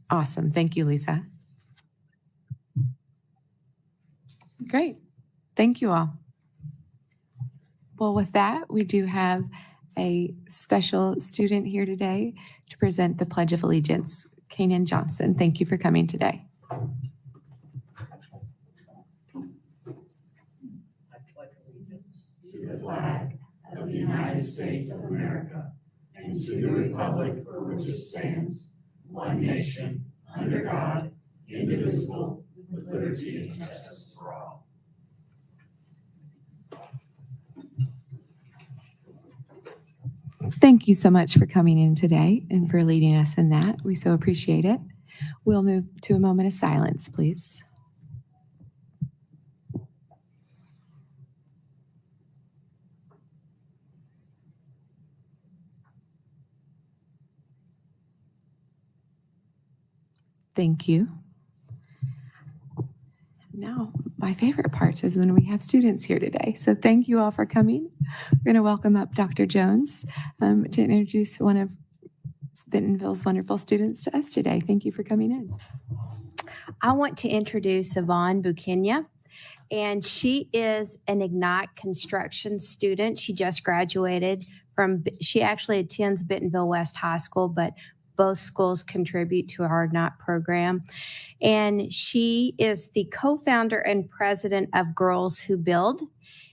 Awesome. Thank you, Lisa. Great. Thank you all. Well, with that, we do have a special student here today to present the Pledge of Allegiance. Kanan Johnson, thank you for coming today. I pledge allegiance to the flag of the United States of America and to the republic for which it stands, one nation, under God, indivisible, with liberty and justice for all. Thank you so much for coming in today and for leading us in that. We so appreciate it. We'll move to a moment of silence, please. Thank you. Now, my favorite part is when we have students here today. So thank you all for coming. We're going to welcome up Dr. Jones to introduce one of Bentonville's wonderful students to us today. Thank you for coming in. I want to introduce Yvonne Bukenya, and she is an Ignite construction student. She just graduated she actually attends Bentonville West High School, but both schools contribute to our Ignite program. And she is the co-founder and president of Girls Who Build.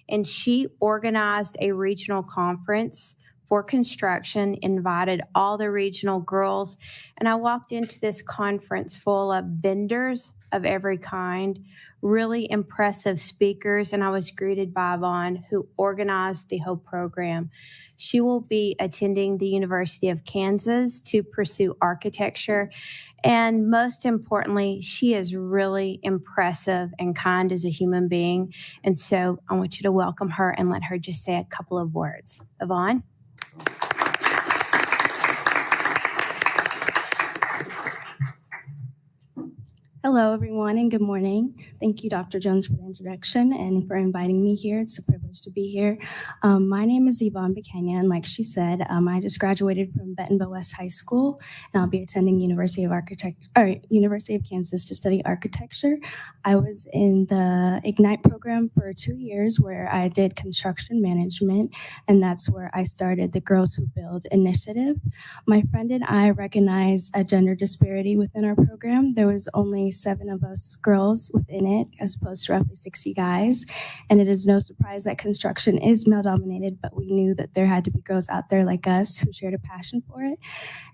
And she organized a regional conference for construction, invited all the regional girls. And I walked into this conference full of vendors of every kind, really impressive speakers, and I was greeted by Yvonne, who organized the whole program. She will be attending the University of Kansas to pursue architecture. And most importantly, she is really impressive and kind as a human being. And so I want you to welcome her and let her just say a couple of words. Yvonne? Hello, everyone, and good morning. Thank you, Dr. Jones, for the introduction and for inviting me here. It's a privilege to be here. My name is Yvonne Bukenya, and like she said, I just graduated from Bentonville West High School, and I'll be attending University of Kansas to study architecture. I was in the Ignite program for 2 years, where I did construction management, and that's where I started the Girls Who Build initiative. My friend and I recognized a gender disparity within our program. There was only 7 of us girls within it, as opposed to roughly 60 guys. And it is no surprise that construction is male dominated, but we knew that there had to be girls out there like us who shared a passion for it.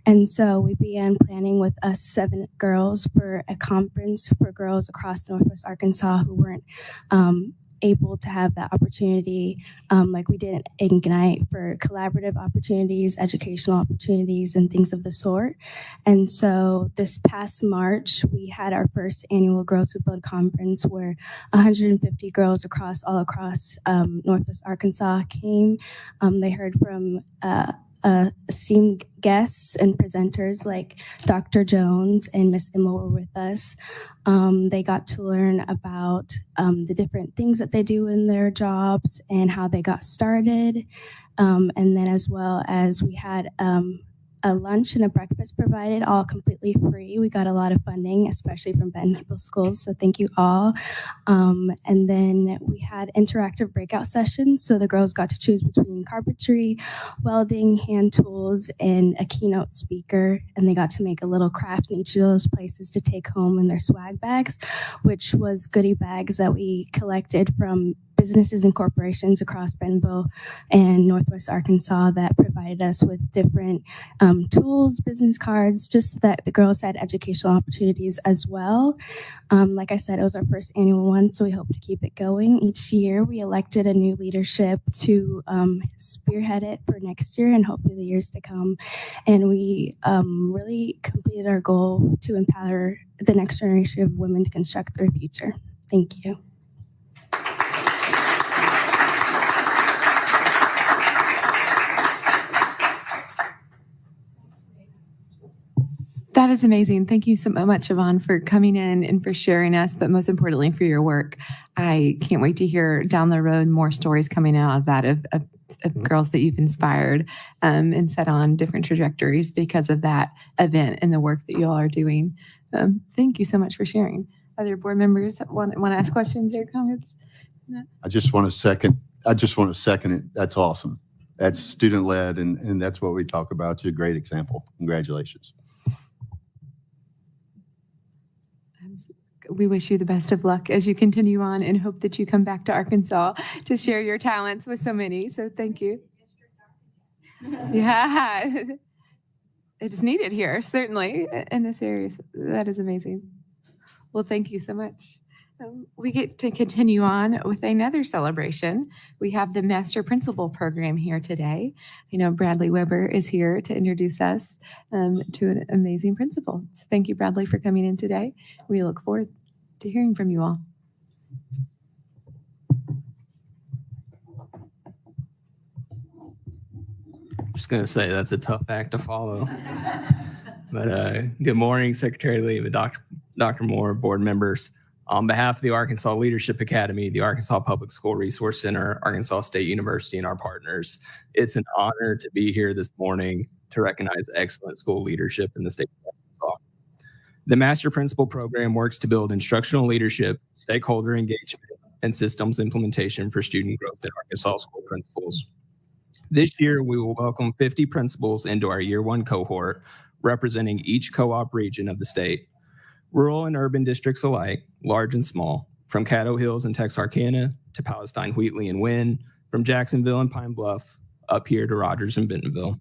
And so we began planning with us 7 girls for a conference for girls across Northwest Arkansas who weren't able to have that opportunity like we did at Ignite, for collaborative opportunities, educational opportunities, and things of the sort. And so this past March, we had our first annual Girls Who Build conference, where 150 girls all across Northwest Arkansas came. They heard from esteemed guests and presenters like Dr. Jones and Miss Emma were with us. They got to learn about the different things that they do in their jobs and how they got started. And then as well as we had a lunch and a breakfast provided, all completely free. We got a lot of funding, especially from Bentonville schools, so thank you all. And then we had interactive breakout sessions, so the girls got to choose between carpentry, welding, hand tools, and a keynote speaker, and they got to make a little craft in each of those places to take home in their swag bags, which was goodie bags that we collected from businesses and corporations across Bentonville and Northwest Arkansas that provided us with different tools, business cards, just so that the girls had educational opportunities as well. Like I said, it was our first annual one, so we hope to keep it going. Each year, we elected a new leadership to spearhead it for next year and hopefully the years to come. And we really completed our goal to empower the next generation of women to construct their future. Thank you. That is amazing. Thank you so much, Yvonne, for coming in and for sharing us, but most importantly, for your work. I can't wait to hear down the road more stories coming out of that of of girls that you've inspired and set on different trajectories because of that event and the work that you all are doing. Thank you so much for sharing. Other board members want to ask questions or comments? I just want to second it. That's awesome. That's student-led, and that's what we talk about. It's a great example. Congratulations. We wish you the best of luck as you continue on and hope that you come back to Arkansas to share your talents with so many. So thank you. Yeah, it's needed here, certainly, in this area. So that is amazing. Well, thank you so much. We get to continue on with another celebration. We have the Master Principal Program here today. I know Bradley Weber is here to introduce us to an amazing principal. So thank you, Bradley, for coming in today. We look forward to hearing from you all. Just going to say that's a tough act to follow. But good morning, Secretary Lee, and Dr. Moore, board members. On behalf of the Arkansas Leadership Academy, the Arkansas Public School Resource Center, Arkansas State University, and our partners, it's an honor to be here this morning to recognize excellent school leadership in the state of Arkansas. The Master Principal Program works to build instructional leadership, stakeholder engagement, and systems implementation for student growth in Arkansas school principals. This year, we will welcome 50 principals into our Year 1 cohort, representing each co-op region of the state. Rural and urban districts alike, large and small, from Caddo Hills and Texarkana to Palestine, Wheatley, and Wynne, from Jacksonville and Pine Bluff up here to Rogers and Bentonville.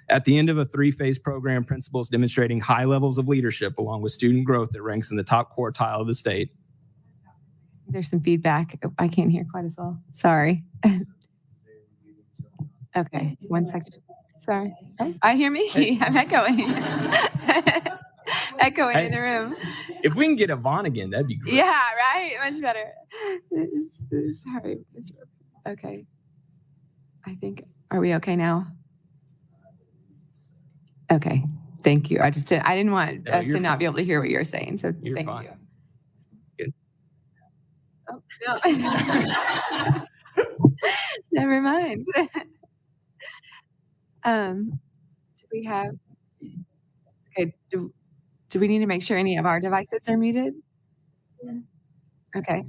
At the end of a 3-phase program, principals demonstrating high levels of leadership along with student growth that ranks in the top quartile of the state. There's some feedback. I can't hear quite as well. Sorry. Okay, 1 second. Sorry. Oh, I hear me. I'm echoing. Echoing in the room. If we can get Yvonne again, that'd be great. Yeah, right? Much better. Sorry. Okay. I think, are we okay now? Okay. Thank you. I didn't want us to not be able to hear what you're saying. So You're thank fine. you. Good. Oh, no. Never mind. Do we have, okay, do we need to make sure any of our devices are muted? Okay.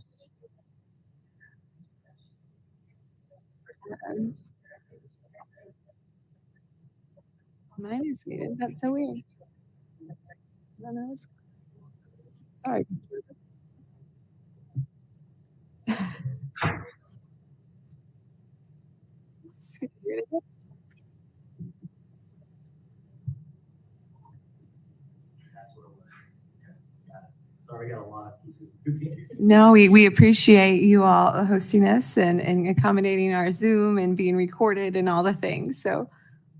Mine is muted. That's so weird. I don't know. Sorry. It's good to hear it. Sorry, we got a lot of pieces. No, we appreciate you all hosting us and accommodating our Zoom and being recorded and all the things. So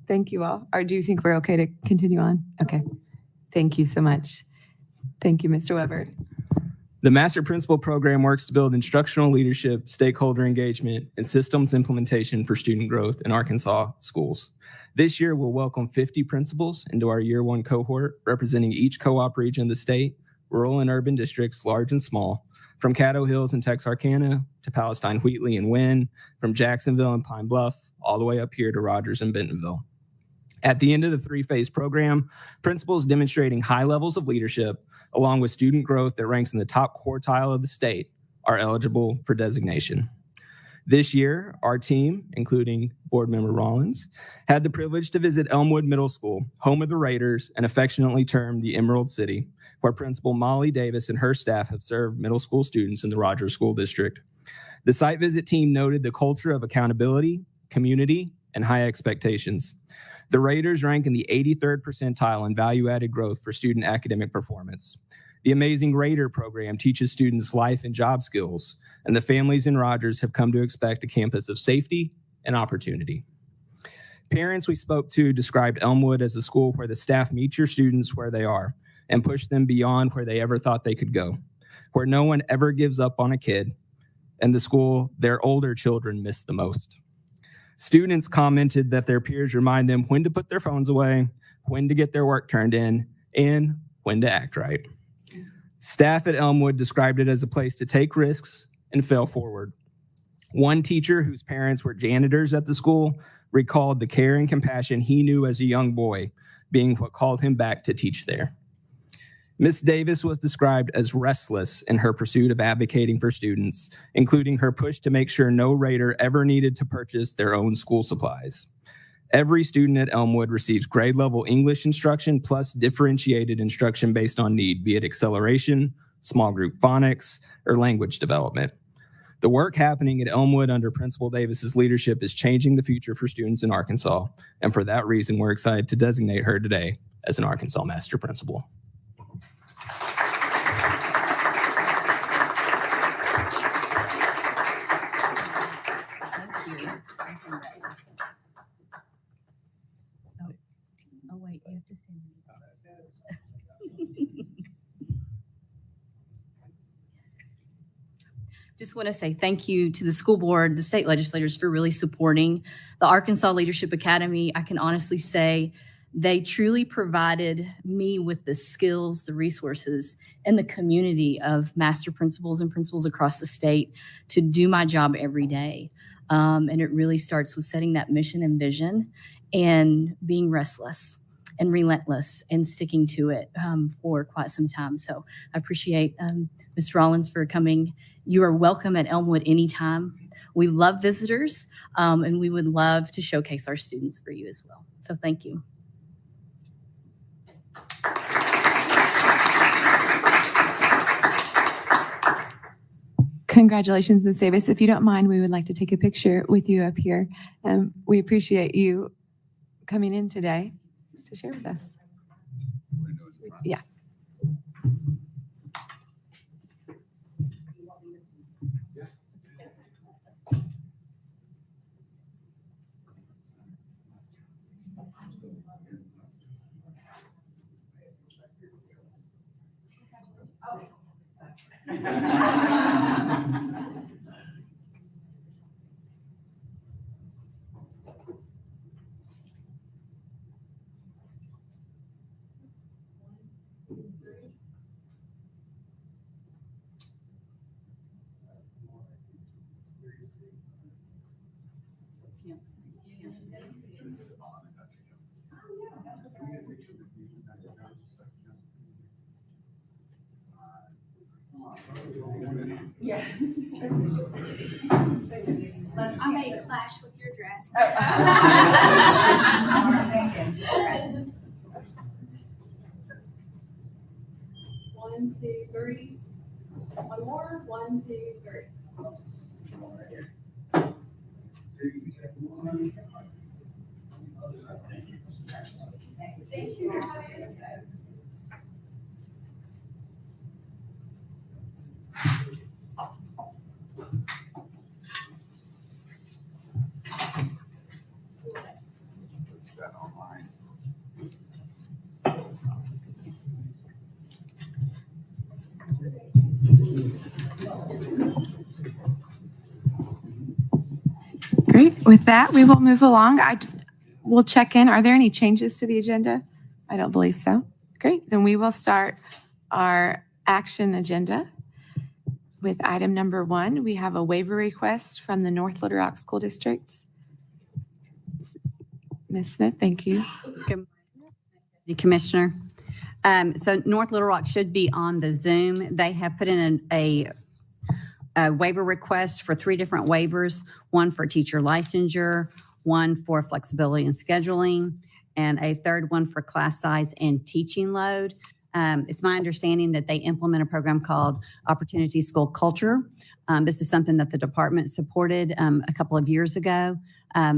thank you all. Or do you think we're okay to continue on? Okay. Thank you so much. Thank you, Mr. Weber. The Master Principal Program works to build instructional leadership, stakeholder engagement, and systems implementation for student growth in Arkansas schools. This year, we'll welcome 50 principals into our Year 1 cohort, representing each co-op region of the state, rural and urban districts, large and small, from Caddo Hills and Texarkana to Palestine, Wheatley, and Wynne, from Jacksonville and Pine Bluff, all the way up here to Rogers and Bentonville. At the end of the 3-phase program, principals demonstrating high levels of leadership, along with student growth that ranks in the top quartile of the state, are eligible for designation. This year, our team, including Board Member Rollins, had the privilege to visit Elmwood Middle School, home of the Raiders and affectionately termed the Emerald City, where Principal Molly Davis and her staff have served middle school students in the Rogers School District. The site visit team noted the culture of accountability, community, and high expectations. The Raiders rank in the 83rd percentile in value-added growth for student academic performance. The amazing Raider program teaches students life and job skills, and the families in Rogers have come to expect a campus of safety and opportunity. Parents we spoke to described Elmwood as a school where the staff meet your students where they are and push them beyond where they ever thought they could go, where no one ever gives up on a kid, and the school their older children miss the most. Students commented that their peers remind them when to put their phones away, when to get their work turned in, and when to act right. Staff at Elmwood described it as a place to take risks and fail forward. One teacher whose parents were janitors at the school recalled the care and compassion he knew as a young boy being what called him back to teach there. Miss Davis was described as restless in her pursuit of advocating for students, including her push to make sure no Raider ever needed to purchase their own school supplies. Every student at Elmwood receives grade level English instruction plus differentiated instruction based on need, be it acceleration, small group phonics, or language development. The work happening at Elmwood under Principal Davis's leadership is changing the future for students in Arkansas, and for that reason, we're excited to designate her today as an Arkansas Master Principal. Oh, wait, you have to stand. Just want to say thank you to the school board, the state legislators for really supporting the Arkansas Leadership Academy. I can honestly say they truly provided me with the skills, the resources, and the community of master principals and principals across the state to do my job every day. And it really starts with setting that mission and vision and being restless and relentless and sticking to it for quite some time. So I appreciate Ms. Rollins for coming. You are welcome at Elmwood anytime. We love visitors, and we would love to showcase our students for you as well. So thank you. Congratulations, Ms. Davis. If you don't mind, we would like to take a picture with you up here. We appreciate you coming in today to share with us. Yeah. I may clash with your dress. One, two, three. One more. One, two, three. Thank you. Great. With that, we will move along. We'll check in. Are there any changes to the agenda? I don't believe so. Great. Then we will start our action agenda with item number 1. We have a waiver request from the North Little Rock School District. Ms. Smith, thank you. Commissioner. So North Little Rock should be on the Zoom. They have put in a waiver request for 3 different waivers, one for teacher licensure, one for flexibility and scheduling, and a third one for class size and teaching load. It's my understanding that they implement a program called Opportunity School Culture. This is something that the department supported a couple of years ago.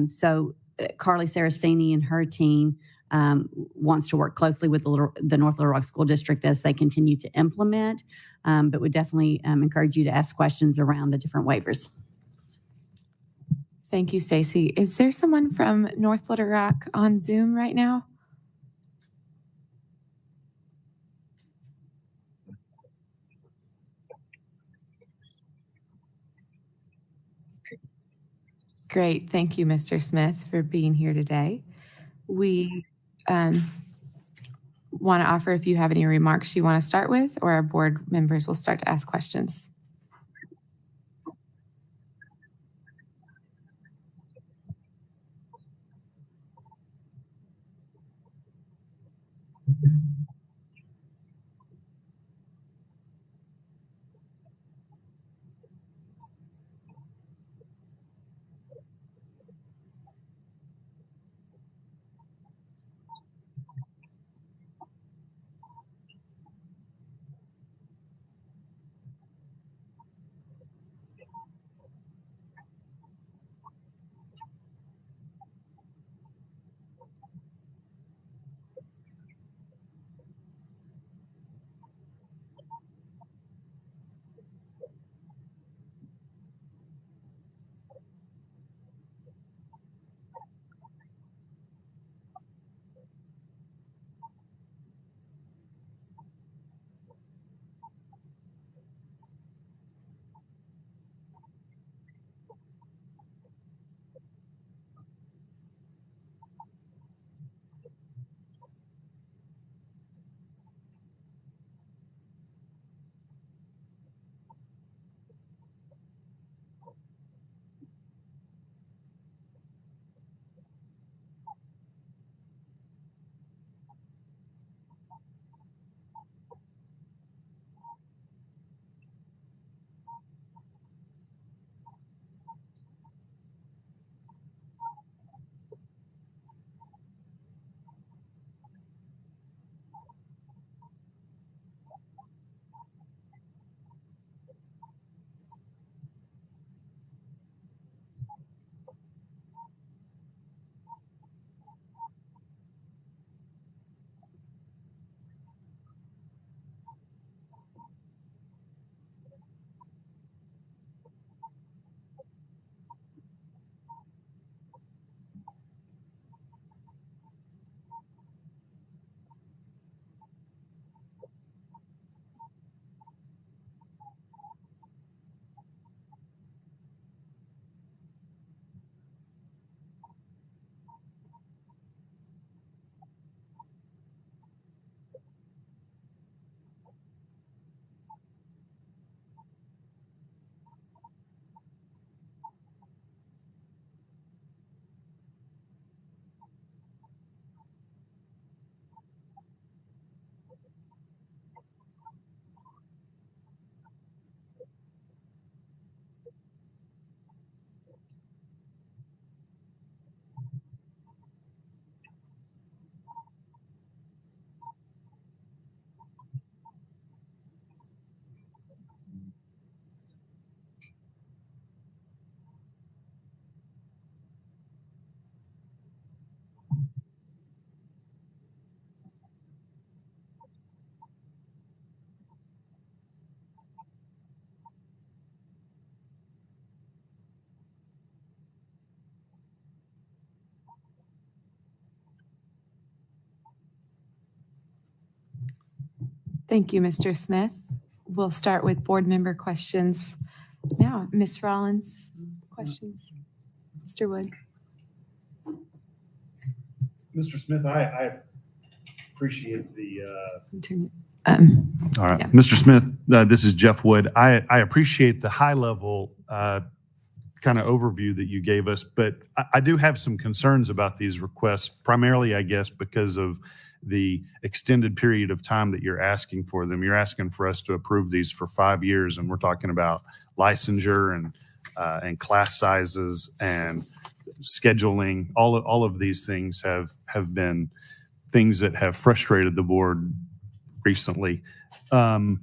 So Carly Saraceni and her team wants to work closely with the North Little Rock School District as they continue to implement, but would definitely encourage you to ask questions around the different waivers. Thank you, Stacy. Is there someone from North Little Rock on Zoom right now? Great. Thank you, Mr. Smith, for being here today. We want to offer if you have any remarks you want to start with, or our board members will start to ask questions. Thank you, Mr. Smith. We'll start with board member questions. Now, Ms. Rollins, questions? Mr. Wood? Mr. Smith, I appreciate the, Um, all right. Yeah. Mr. Smith, this is Jeff Wood. I appreciate the high level kind of overview that you gave us, but I do have some concerns about these requests, primarily, I guess, because of the extended period of time that you're asking for them. You're asking for us to approve these for 5 years, and we're talking about licensure and class sizes and scheduling. All of these things have been things that have frustrated the board recently. Can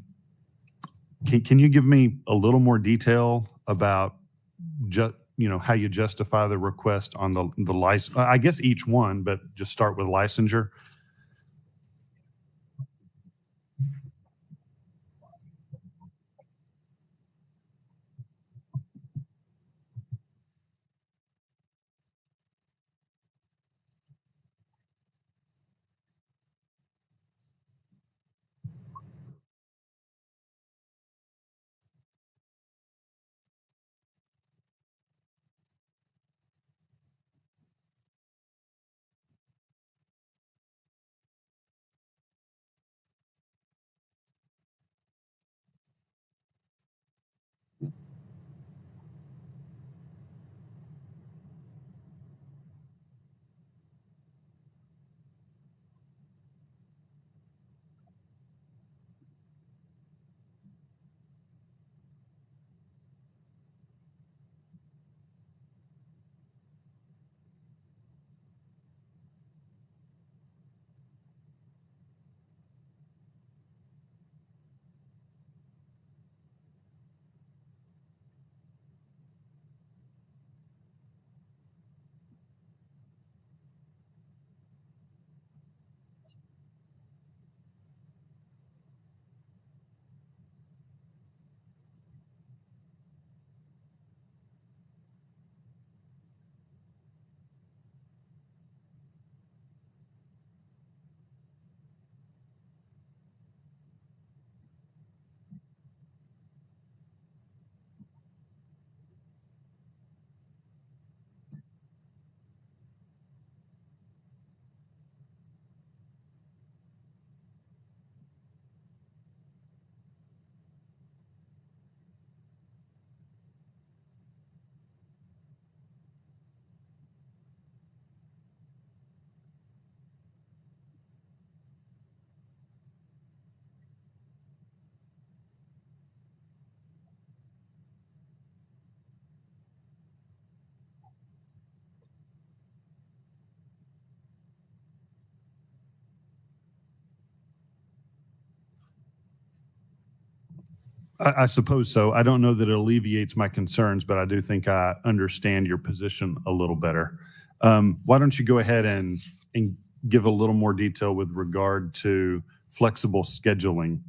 you give me a little more detail about how you justify the request on the license? I guess each one, but just start with licensure. I suppose so. I don't know that it alleviates my concerns, but I do think I understand your position a little better. Why don't you go ahead and give a little more detail with regard to flexible scheduling?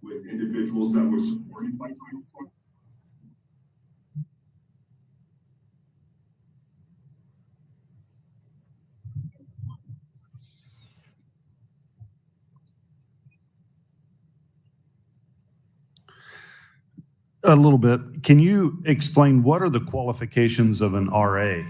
With individuals that were supported by Title IV. A little bit. Can you explain what are the qualifications of an RA?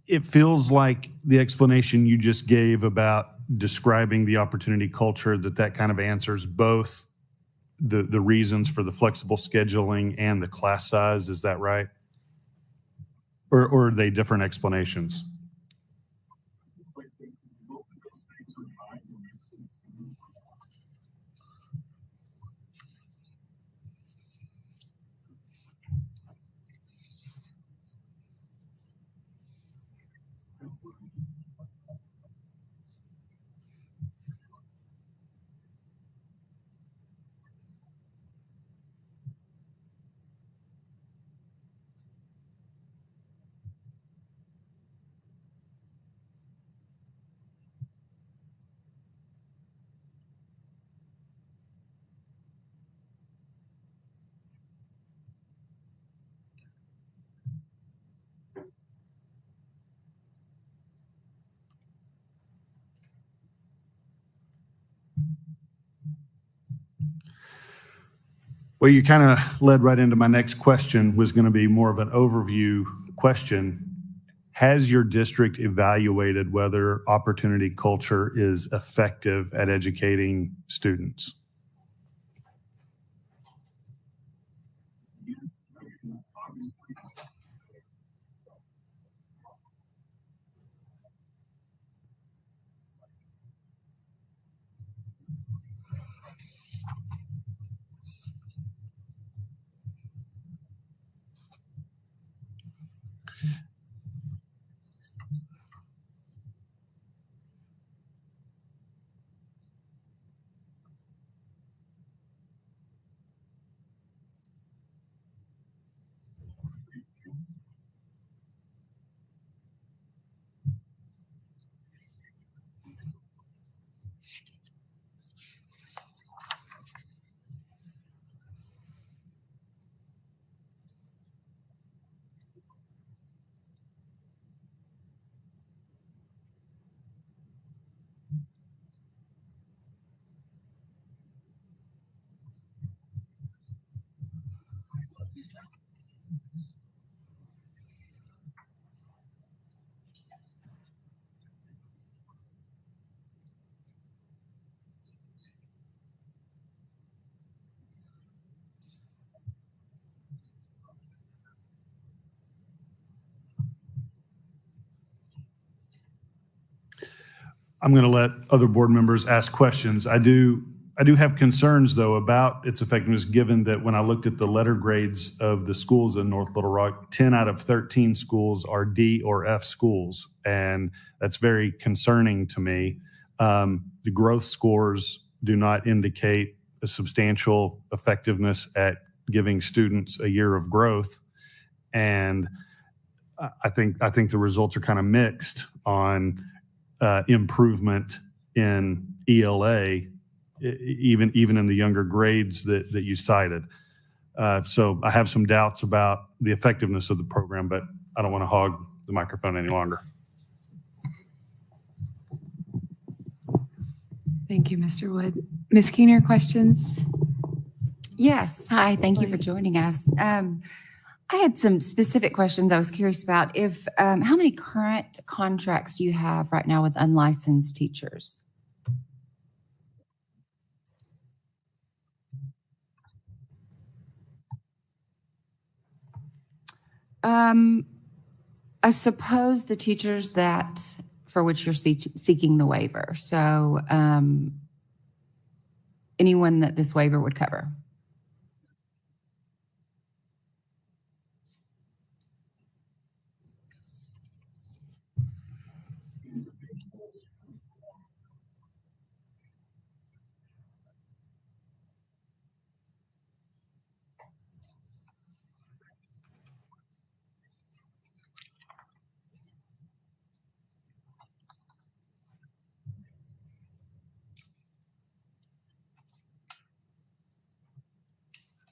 It feels like the explanation you just gave about describing the opportunity culture, that kind of answers both the reasons for the flexible scheduling and the class size. Is that right? Or are they different explanations? Well, you kind of led right into my next question, was going to be more of an overview question. Has your district evaluated whether opportunity culture is effective at educating students? I'm going to let other board members ask questions. I do have concerns, though, about its effectiveness, given that when I looked at the letter grades of the schools in North Little Rock, 10 out of 13 schools are D or F schools, and that's very concerning to me. The growth scores do not indicate a substantial effectiveness at giving students a year of growth, and I think the results are kind of mixed on improvement in ELA, even in the younger grades that you cited. So I have some doubts about the effectiveness of the program, but I don't want to hog the microphone any longer. Thank you, Mr. Wood. Ms. Keener, questions? Yes. Hi. Thank you for joining us. I had some specific questions I was curious about. If how many current contracts do you have right now with unlicensed teachers? I suppose the teachers that for which you're seeking the waiver. So anyone that this waiver would cover.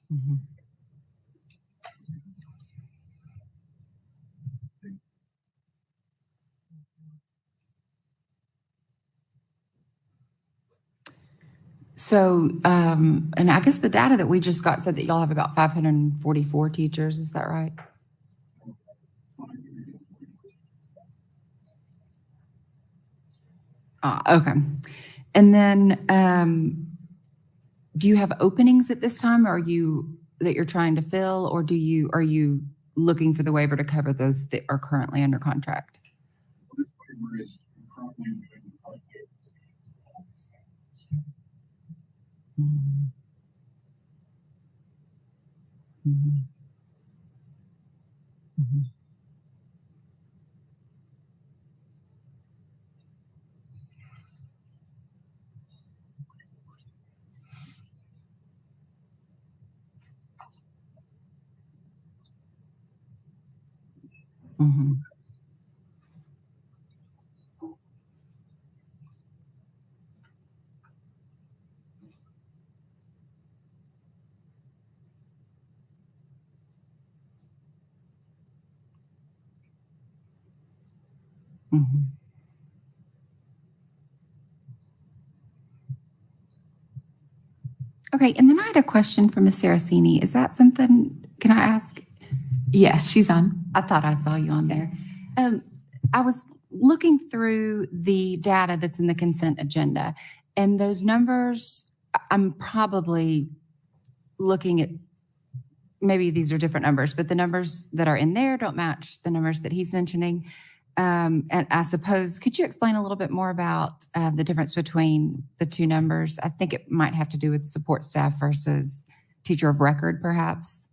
Mhm. So, and I guess the data that we just got said that y'all have about 544 teachers. Is that right? Okay. And then, do you have openings at this time? Are you that you're trying to fill, or are you looking for the waiver to cover those that are currently under contract? Mhm. Mhm. Mhm. Mhm. Mhm. Okay, and then I had a question for Ms. Saraceni. Is that something, can I ask? Yes, she's on. I thought I saw you on there. I was looking through the data that's in the consent agenda, and those numbers, I'm probably looking at, maybe these are different numbers, but the numbers that are in there don't match the numbers that he's mentioning. And I suppose, could you explain a little bit more about the difference between the two numbers? I think it might have to do with support staff versus teacher of record, perhaps.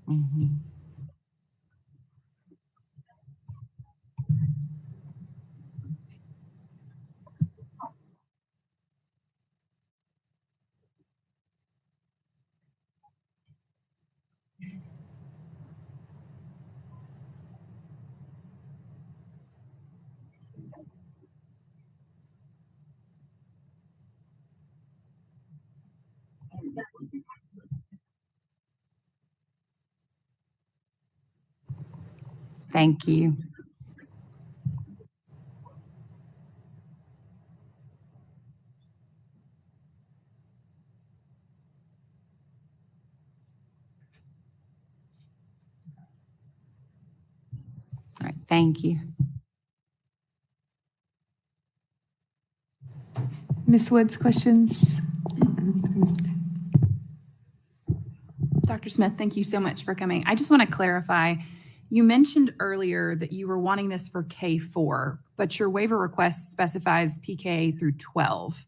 Mhm. Thank you. All right, thank you. Ms. Woods, questions? Dr. Smith, thank you so much for coming. I just want to clarify, you mentioned earlier that you were wanting this for K4, but your waiver request specifies PK through 12.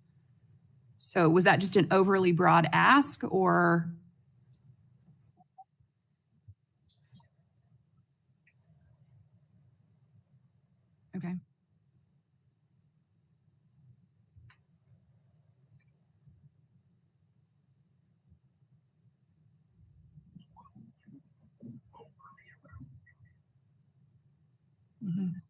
So was that just an overly broad ask or? Okay. Mhm.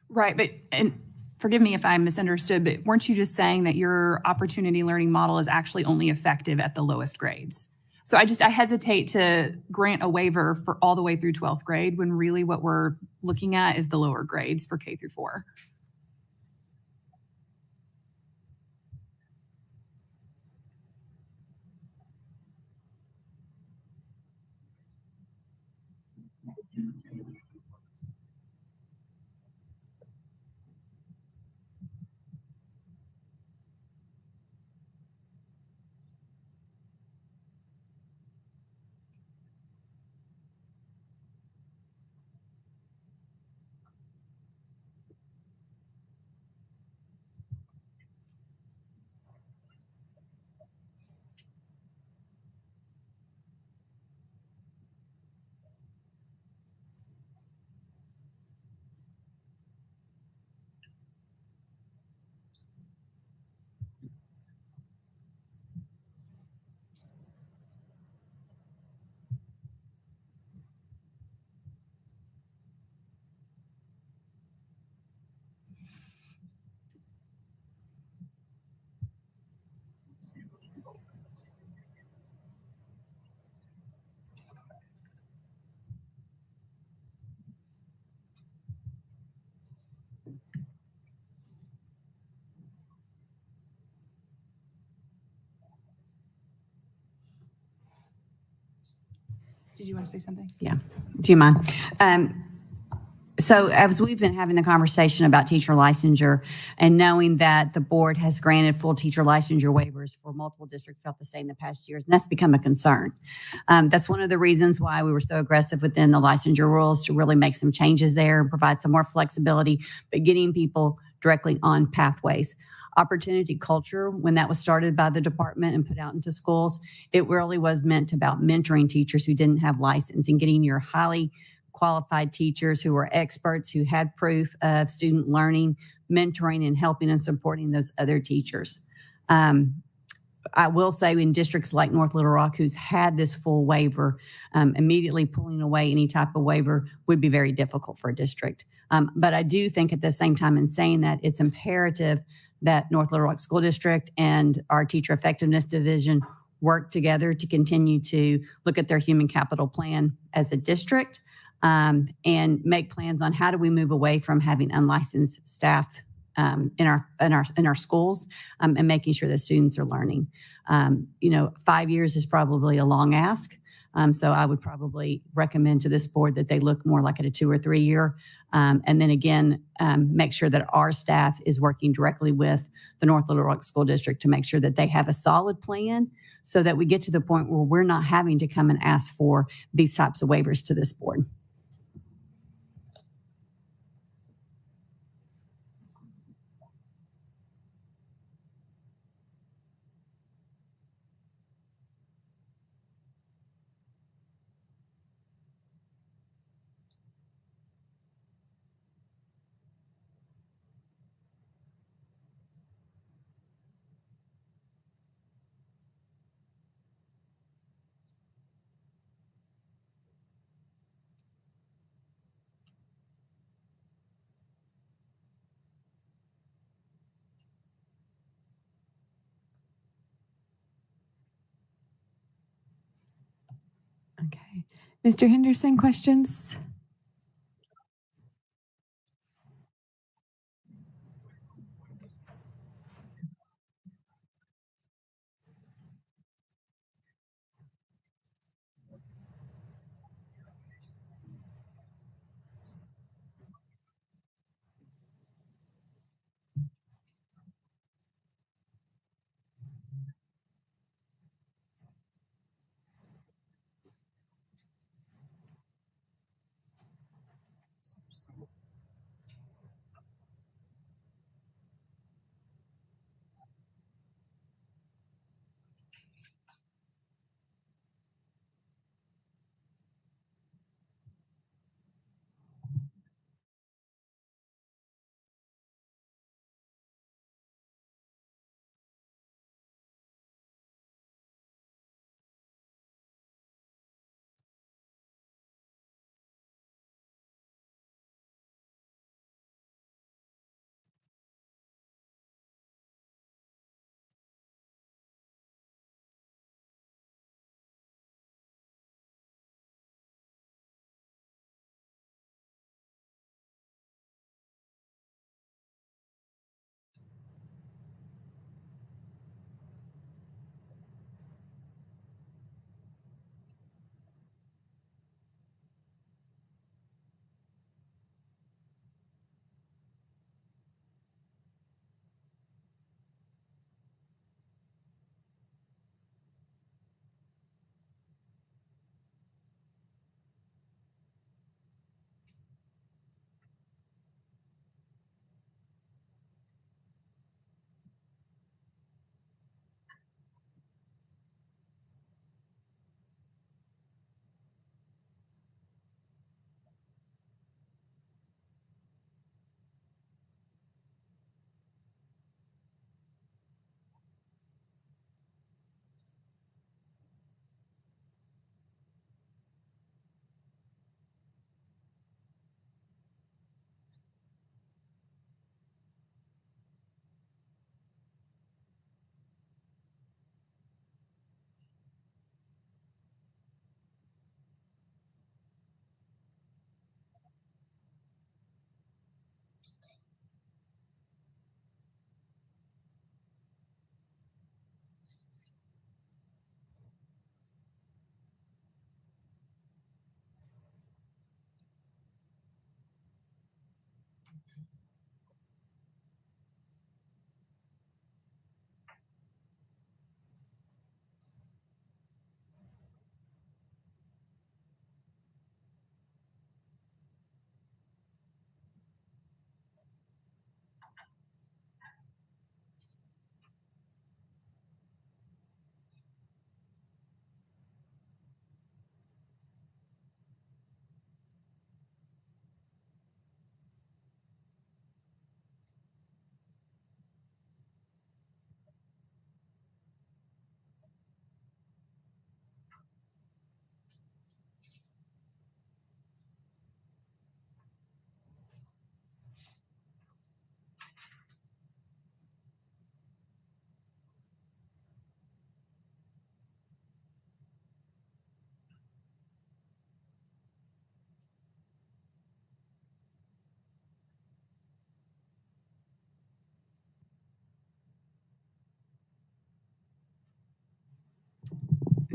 Right, but, and forgive me if I misunderstood, but weren't you just saying that your opportunity learning model is actually only effective at the lowest grades? So I hesitate to grant a waiver for all the way through 12th grade when really what we're looking at is the lower grades for K through 4. Did you want to say something? Yeah. Do you mind? So as we've been having the conversation about teacher licensure and knowing that the board has granted full teacher licensure waivers for multiple districts throughout the state in the past years, and that's become a concern. That's one of the reasons why we were so aggressive within the licensure rules to really make some changes there and provide some more flexibility, but getting people directly on pathways. Opportunity culture, when that was started by the department and put out into schools, it really was meant about mentoring teachers who didn't have license and getting your highly qualified teachers who were experts, who had proof of student learning, mentoring and helping and supporting those other teachers. I will say in districts like North Little Rock, who's had this full waiver, immediately pulling away any type of waiver would be very difficult for a district. But I do think at the same time in saying that, it's imperative that North Little Rock School District and our Teacher Effectiveness Division work together to continue to look at their human capital plan as a district, and make plans on how do we move away from having unlicensed staff in our schools, and making sure that students are learning. 5 years is probably a long ask. So I would probably recommend to this board that they look more like at a 2 or 3 year. And then again, make sure that our staff is working directly with the North Little Rock School District to make sure that they have a solid plan so that we get to the point where we're not having to come and ask for these types of waivers to this board. Okay. Mr. Henderson, questions?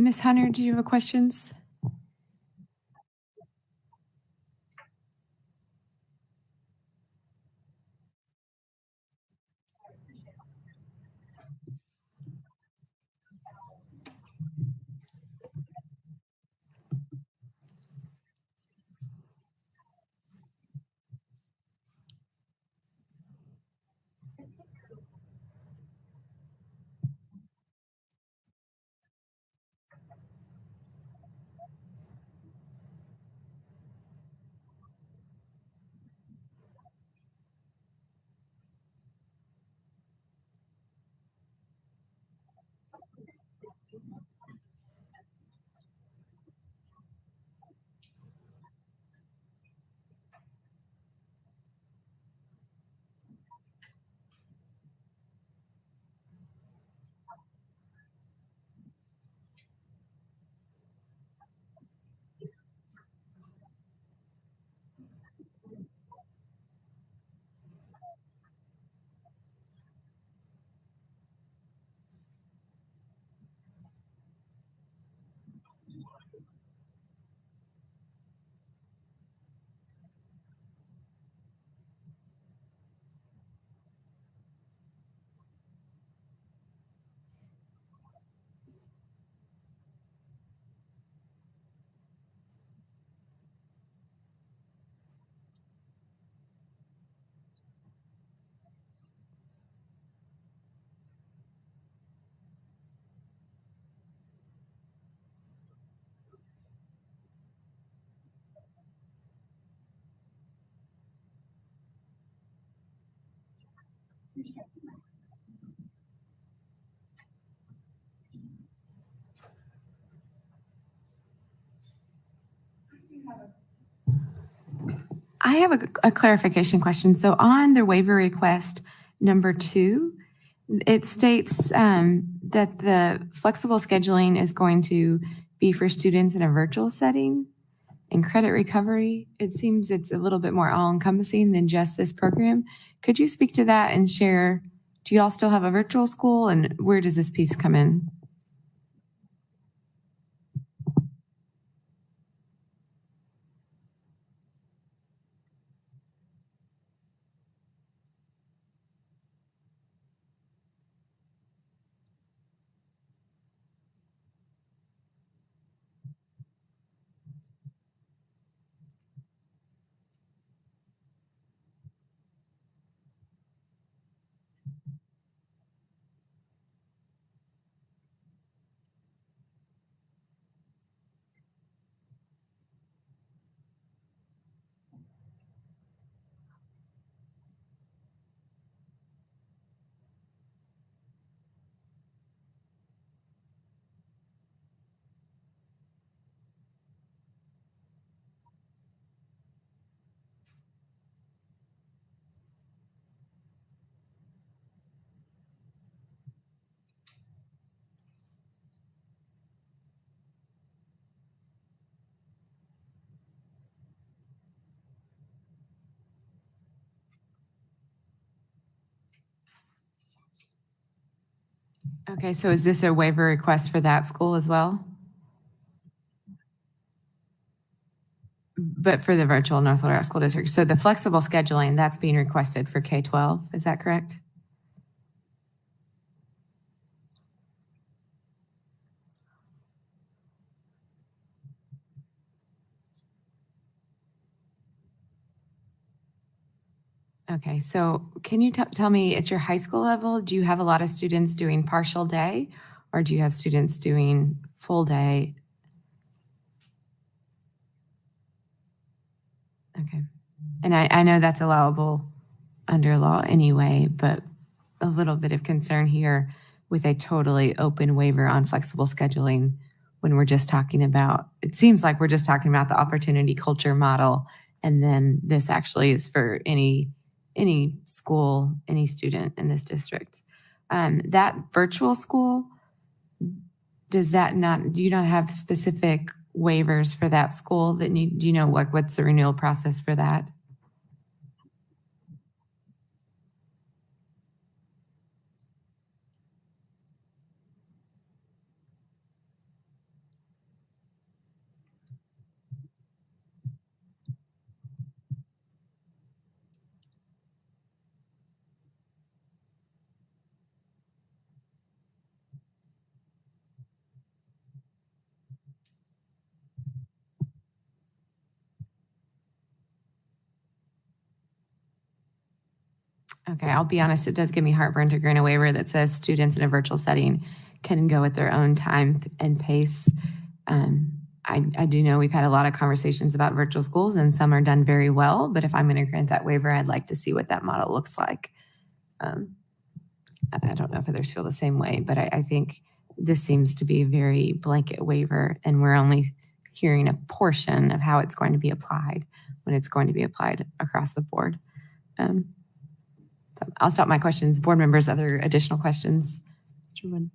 Ms. Hunter, do you have questions? I have a clarification question. So on the waiver request number 2, it states that the flexible scheduling is going to be for students in a virtual setting and credit recovery. It seems it's a little bit more all-encompassing than just this program. Could you speak to that and share, do you all still have a virtual school, and where does this piece come in? Okay, so is this a waiver request for that school as well? But for the virtual North Little Rock School District. So the flexible scheduling, that's being requested for K-12, is that correct? Okay, so can you tell me at your high school level, do you have a lot of students doing partial day, or do you have students doing full day? Okay. And I know that's allowable under law anyway, but a little bit of concern here with a totally open waiver on flexible scheduling when we're just talking about, it seems like we're just talking about the opportunity culture model, and then this actually is for any school, any student in this district. That virtual school, does that not, do you not have specific waivers for that school that need, do you know what's the renewal process for that? Okay, I'll be honest, it does give me heartburn to grant a waiver that says students in a virtual setting can go at their own time and pace. I do know we've had a lot of conversations about virtual schools and some are done very well, but if I'm going to grant that waiver, I'd like to see what that model looks like. I don't know if others feel the same way, but I think this seems to be a very blanket waiver and we're only hearing a portion of how it's going to be applied when it's going to be applied across the board. So I'll stop my questions. Board members, other additional questions? Mr. Wood.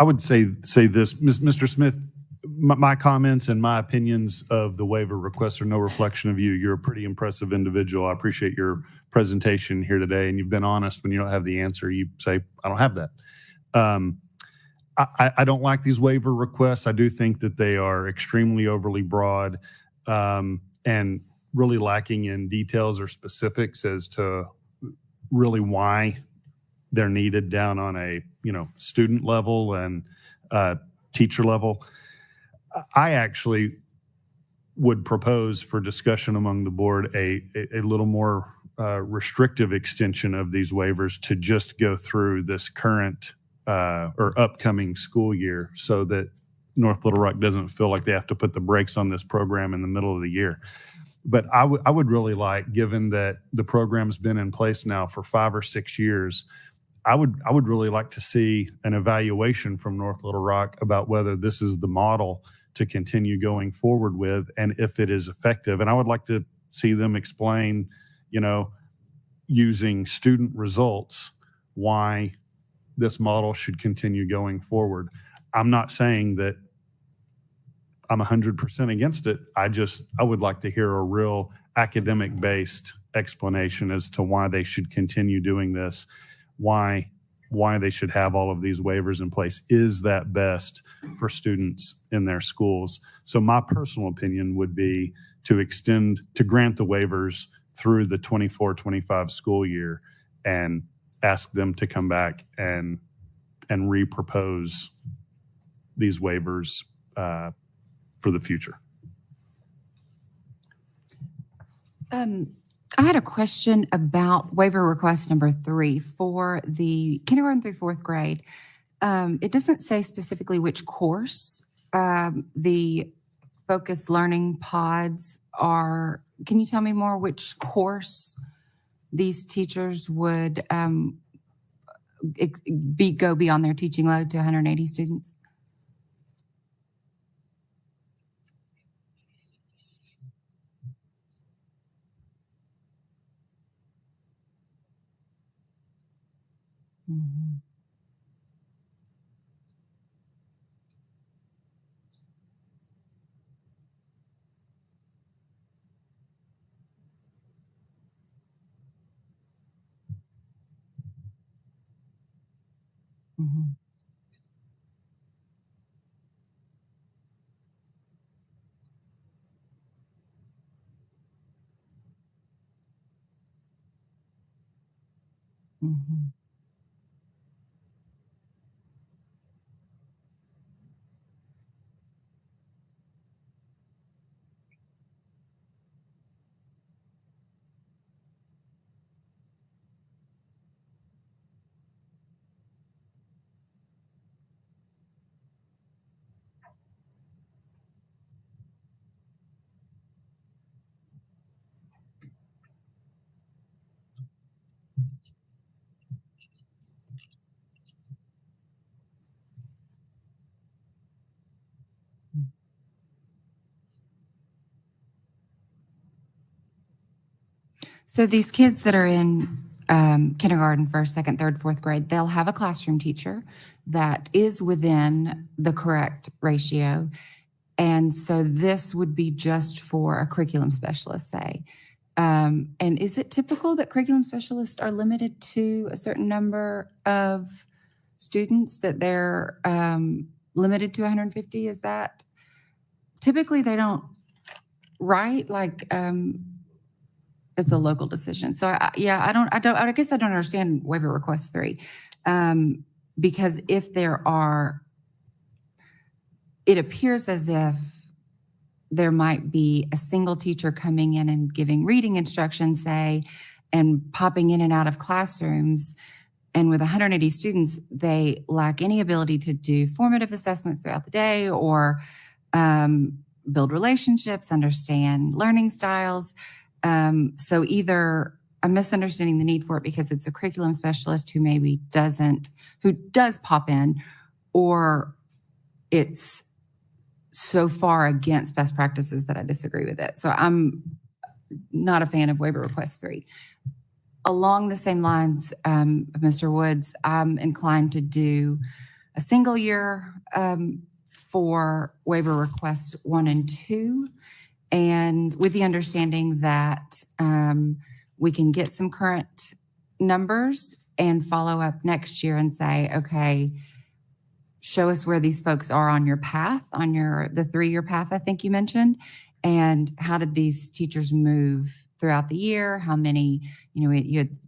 I would say this, Mr. Smith, my comments and my opinions of the waiver request are no reflection of you. You're a pretty impressive individual. I appreciate your presentation here today, and you've been honest. When you don't have the answer, you say, I don't have that. I don't like these waiver requests. I do think that they are extremely overly broad and really lacking in details or specifics as to really why they're needed down on a student level and teacher level. I actually would propose for discussion among the board a little more restrictive extension of these waivers to just go through this current or upcoming school year so that North Little Rock doesn't feel like they have to put the brakes on this program in the middle of the year. But I would really like, given that the program's been in place now for 5 or 6 years, I would really like to see an evaluation from North Little Rock about whether this is the model to continue going forward with and if it is effective. And I would like to see them explain, using student results, why this model should continue going forward. I'm not saying that I'm 100% against it. I would like to hear a real academic-based explanation as to why they should continue doing this, why they should have all of these waivers in place. Is that best for students in their schools? So my personal opinion would be to grant the waivers through the 24-25 school year and ask them to come back and repropose these waivers for the future. I had a question about waiver request number 3 for the kindergarten through 4th grade. It doesn't say specifically which course the focused learning pods are. Can you tell me more which course these teachers would go beyond their teaching load to 180 students? Mhm. Mhm. Mhm. So these kids that are in kindergarten, 1st, 2nd, 3rd, 4th grade, they'll have a classroom teacher that is within the correct ratio. And so this would be just for a curriculum specialist, say. And is it typical that curriculum specialists are limited to a certain number of students, that they're limited to 150? Is that typically they don't, right? Like, it's a local decision. So I guess I don't understand waiver request 3. Because if there are, it appears as if there might be a single teacher coming in and giving reading instruction, say, and popping in and out of classrooms. And with 180 students, they lack any ability to do formative assessments throughout the day or build relationships, understand learning styles. So either I'm misunderstanding the need for it because it's a curriculum specialist who maybe who does pop in, or it's so far against best practices that I disagree with it. So I'm not a fan of waiver request 3. Along the same lines of Mr. Woods, I'm inclined to do a single year for waiver requests 1 and 2, and with the understanding that we can get some current numbers and follow up next year and say, okay, show us where these folks are on your path, on the 3-year path I think you mentioned, and how did these teachers move throughout the year? How many, you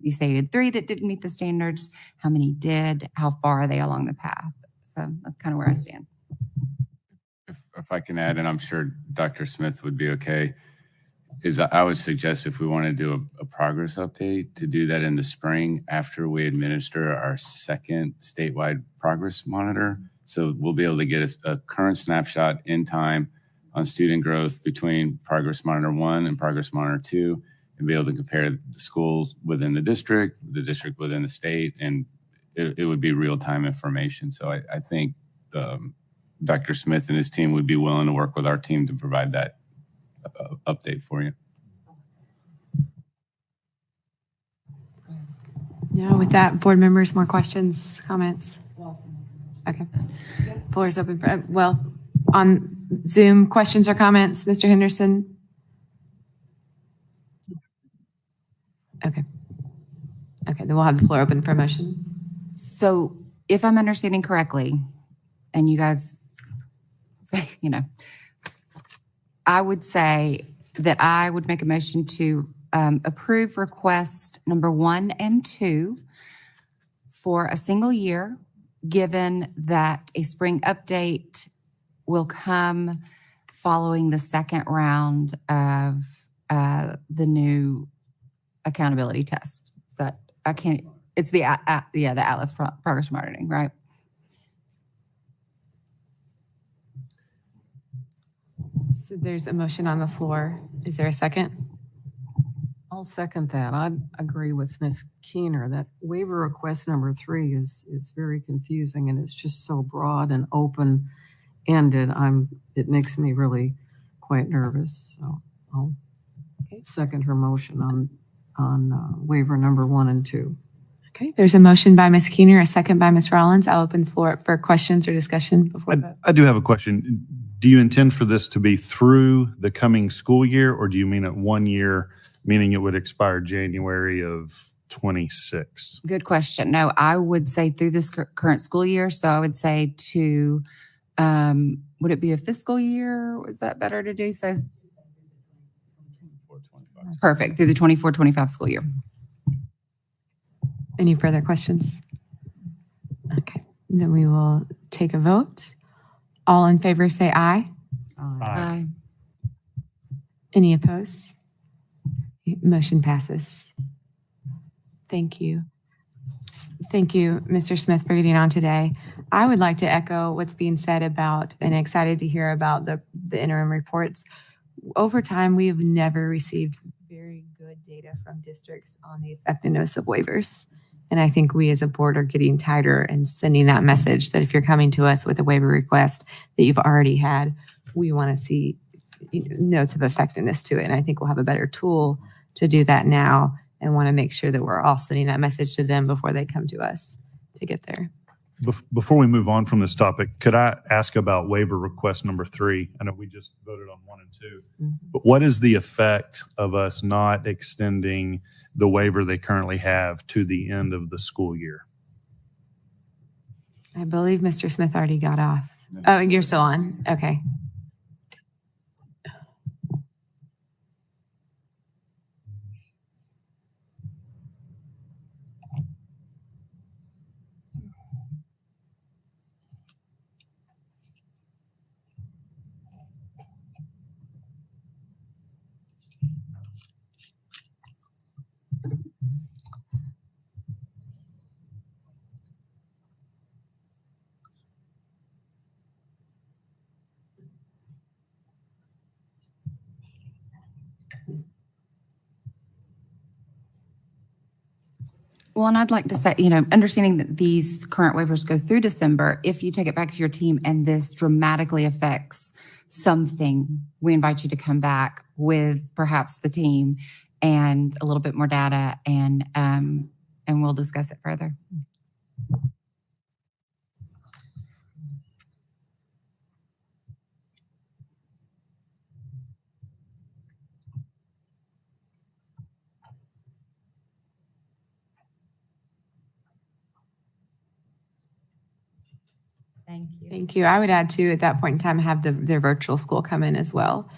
say you had 3 that didn't meet the standards. How many did? How far are they along the path? So that's kind of where I stand. If I can add, and I'm sure Dr. Smith would be okay, is I would suggest if we want to do a progress update, to do that in the spring after we administer our second statewide progress monitor. So we'll be able to get a current snapshot in time on student growth between Progress Monitor 1 and Progress Monitor 2, and be able to compare the schools within the district within the state, and it would be real-time information. So I think Dr. Smith and his team would be willing to work with our team to provide that update for you. Yeah, with that, board members, more questions, comments? Okay. Floor is open for, on Zoom, questions or comments, Mr. Henderson? Okay. Okay, then we'll have the floor open for a motion. So if I'm understanding correctly, and you guys, I would say that I would make a motion to approve request number 1 and 2 for a single year, given that a spring update will come following the second round of the new accountability test. So it's the Atlas Progress Monitoring, right? So there's a motion on the floor. Is there a second? I'll second that. I agree with Ms. Keener that waiver request number 3 is very confusing, and it's just so broad and open-ended. It makes me really quite nervous. So I'll second her motion on waiver number 1 and 2. Okay, there's a motion by Ms. Keener, a second by Ms. Rollins. I'll open the floor for questions or discussion before. I do have a question. Do you intend for this to be through the coming school year, or do you mean at 1 year, meaning it would expire January of 26? Good question. No, I would say through this current school year. So I would say to, would it be a fiscal year? Was that better to do? So perfect, through the 24-25 school year. Any further questions? Okay, then we will take a vote. All in favor say aye. Aye. Any opposed? Motion passes. Thank you. Thank you, Mr. Smith, for getting on today. I would like to echo what's being said about, and excited to hear about the interim reports. Over time, we have never received very good data from districts on the effectiveness of waivers. And I think we as a board are getting tighter and sending that message that if you're coming to us with a waiver request that you've already had, we want to see notes of effectiveness to it. And I think we'll have a better tool to do that now, and want to make sure that we're all sending that message to them before they come to us to get there. Before we move on from this topic, could I ask about waiver request number 3? I know we just voted on 1 and 2, but what is the effect of us not extending the waiver they currently have to the end of the school year? I believe Mr. Smith already got off. Oh, you're still on? Okay. Well, and I'd like to say, understanding that these current waivers go through December, if you take it back to your team and this dramatically affects something, we invite you to come back with perhaps the team and a little bit more data, and we'll discuss it further. Thank you. Thank you. I would add too, at that point in time, have their virtual school come in as well.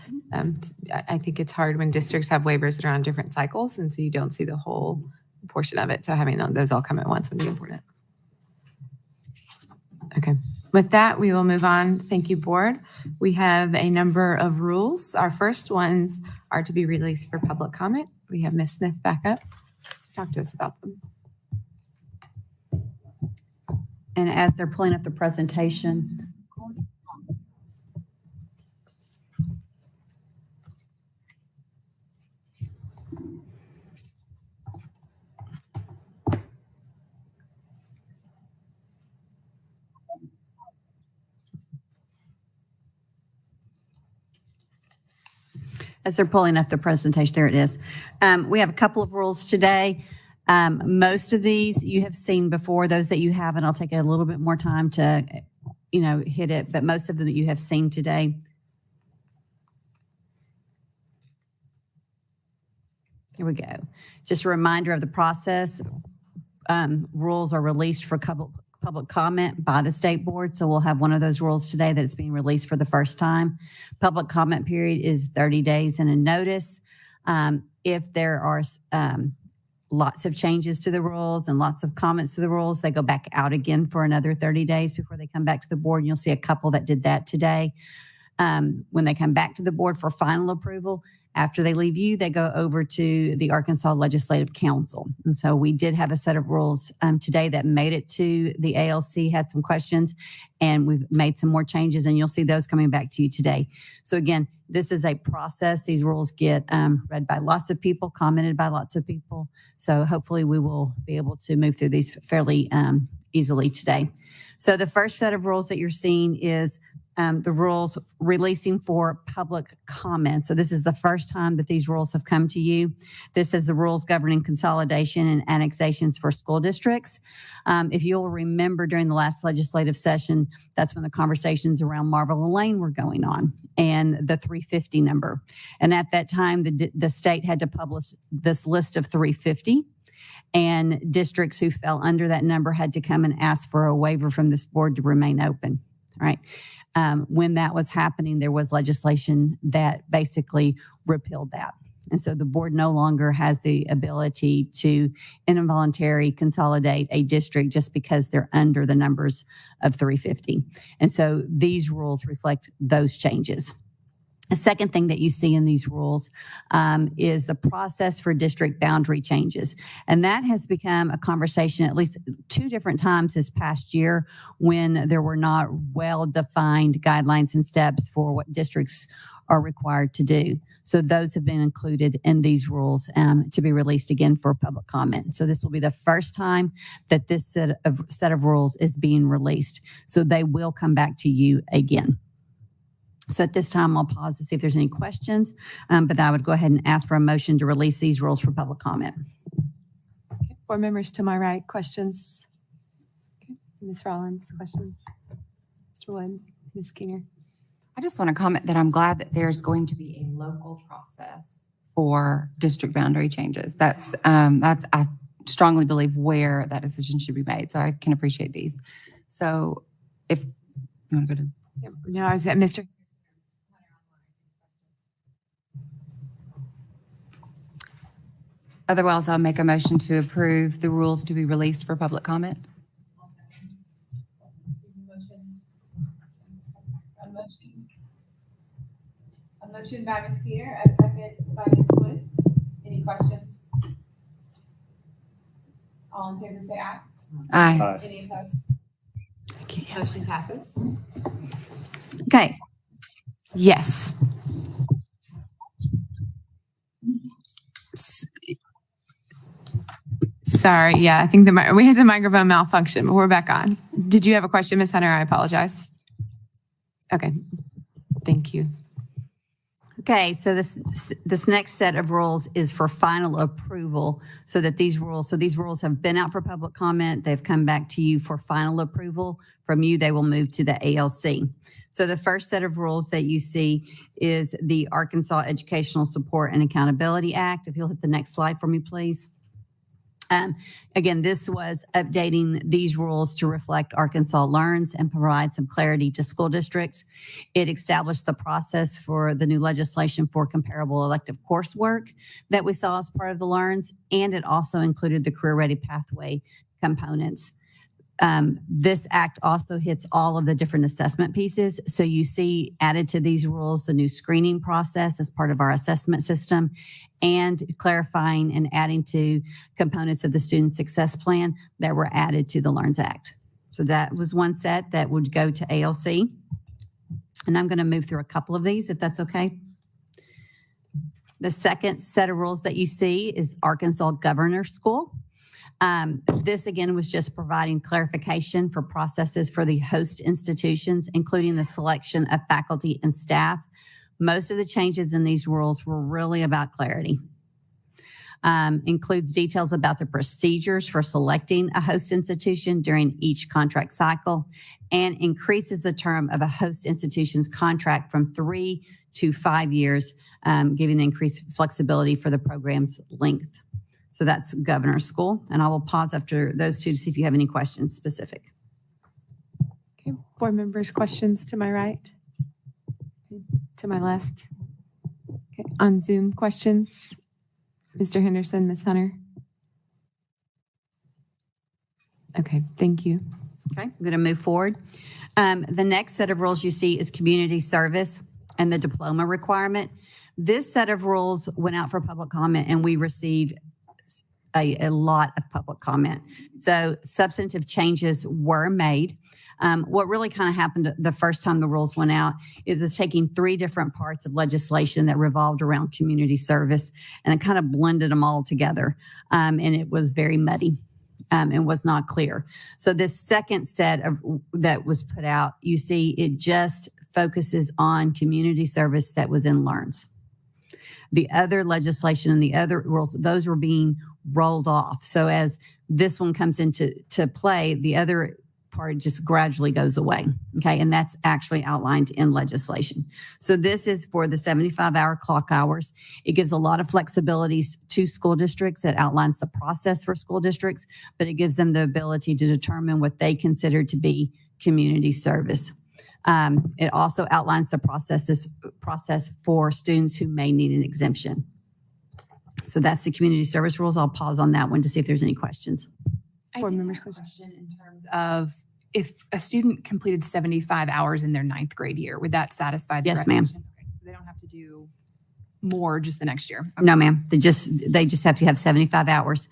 I think it's hard when districts have waivers that are on different cycles, and so you don't see the whole portion of it. So having those all come at once would be important. Okay. With that, we will move on. Thank you, board. We have a number of rules. Our first ones are to be released for public comment. We have Ms. Smith back up. Talk to us about them. And as they're pulling up the presentation, there it is. We have a couple of rules today. Most of these you have seen before. Those that you haven't, I'll take a little bit more time to, hit it. But most of them you have seen today. Here we go. Just a reminder of the process. Rules are released for public comment by the state board. So we'll have one of those rules today that is being released for the first time. Public comment period is 30 days and a notice. If there are lots of changes to the rules and lots of comments to the rules, they go back out again for another 30 days before they come back to the board. And you'll see a couple that did that today. When they come back to the board for final approval, after they leave you, they go over to the Arkansas Legislative Council. And so we did have a set of rules today that made it to the ALC, had some questions, and we've made some more changes, and you'll see those coming back to you today. So again, this is a process. These rules get read by lots of people, commented by lots of people. So hopefully we will be able to move through these fairly easily today. So the first set of rules that you're seeing is the rules releasing for public comment. So this is the first time that these rules have come to you. This is the rules governing consolidation and annexations for school districts. If you'll remember during the last legislative session, that's when the conversations around Marvel and Lane were going on and the 350 number. And at that time, the state had to publish this list of 350. And districts who fell under that number had to come and ask for a waiver from this board to remain open. All right. When that was happening, there was legislation that basically repealed that. And so the board no longer has the ability to involuntarily consolidate a district just because they're under the numbers of 350. And so these rules reflect those changes. The second thing that you see in these rules is the process for district boundary changes. And that has become a conversation at least 2 different times this past year when there were not well-defined guidelines and steps for what districts are required to do. So those have been included in these rules to be released again for public comment. So this will be the first time that this set of rules is being released. So they will come back to you again. So at this time, I'll pause to see if there's any questions, but I would go ahead and ask for a motion to release these rules for public comment. Okay. Board members to my right, questions? Okay. Ms. Rollins, questions? Mr. Wood, Ms. Kinger? I just want to comment that I'm glad that there's going to be a local process for district boundary changes. That's I strongly believe where that decision should be made. So I can appreciate these. So if you want to go to. Yep. No, I was at Mr. Otherwise, I'll make a motion to approve the rules to be released for public comment. A motion by Ms. Peter, a second by Ms. Woods. Any questions? All in favor say aye. Aye. Any opposed? Motion passes. Okay. Yes. Sorry. Yeah, I think we had the microphone malfunction, but we're back on. Did you have a question, Ms. Hunter? I apologize. Okay. Thank you. Okay, so this next set of rules is for final approval, so these rules have been out for public comment. They've come back to you for final approval. From you, they will move to the ALC. So the first set of rules that you see is the Arkansas Educational Support and Accountability Act. If you'll hit the next slide for me, please. Again, this was updating these rules to reflect Arkansas Learns and provide some clarity to school districts. It established the process for the new legislation for comparable elective coursework that we saw as part of the Learns, and it also included the career ready pathway components. This act also hits all of the different assessment pieces. So you see added to these rules, the new screening process as part of our assessment system, and clarifying and adding to components of the student success plan that were added to the Learns Act. So that was one set that would go to ALC. And I'm going to move through a couple of these, if that's okay. The second set of rules that you see is Arkansas Governor School. This again was just providing clarification for processes for the host institutions, including the selection of faculty and staff. Most of the changes in these rules were really about clarity. Includes details about the procedures for selecting a host institution during each contract cycle, and increases the term of a host institution's contract from 3 to 5 years, giving the increased flexibility for the program's length. So that's Governor School. And I will pause after those two to see if you have any questions specific. Okay. Board members, questions to my right? To my left? Okay. On Zoom, questions? Mr. Henderson, Ms. Hunter? Okay, thank you. Okay, I'm going to move forward. The next set of rules you see is community service and the diploma requirement. This set of rules went out for public comment, and we received a lot of public comment. So substantive changes were made. What really kind of happened the first time the rules went out is it's taking 3 different parts of legislation that revolved around community service, and it kind of blended them all together. And it was very muddy and was not clear. So this second set that was put out, you see it just focuses on community service that was in Learns. The other legislation and the other rules, those were being rolled off. So as this one comes into play, the other part just gradually goes away. Okay. And that's actually outlined in legislation. So this is for the 75-hour clock hours. It gives a lot of flexibilities to school districts. It outlines the process for school districts, but it gives them the ability to determine what they consider to be community service. It also outlines the process for students who may need an exemption. So that's the community service rules. I'll pause on that one to see if there's any questions. Board members, Question in terms of if a student completed 75 hours in their 9th grade year, would that satisfy the Yes, ma'am. definition? Okay, so they don't have to do more just the next year. Okay. No, ma'am. They just have to have 75 hours.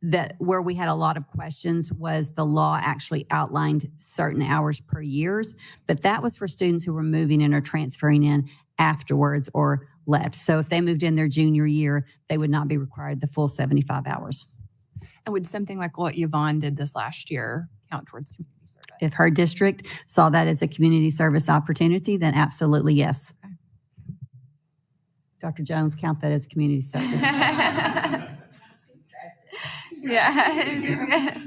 That where we had a lot of questions was the law actually outlined certain hours per years, but that was for students who were moving in or transferring in afterwards or left. So if they moved in their junior year, they would not be required the full 75 hours. And would something like what Yvonne did this last year count towards community service? If her district saw that as a community service opportunity, then absolutely yes. Okay. Dr. Jones, count that as community service. yeah.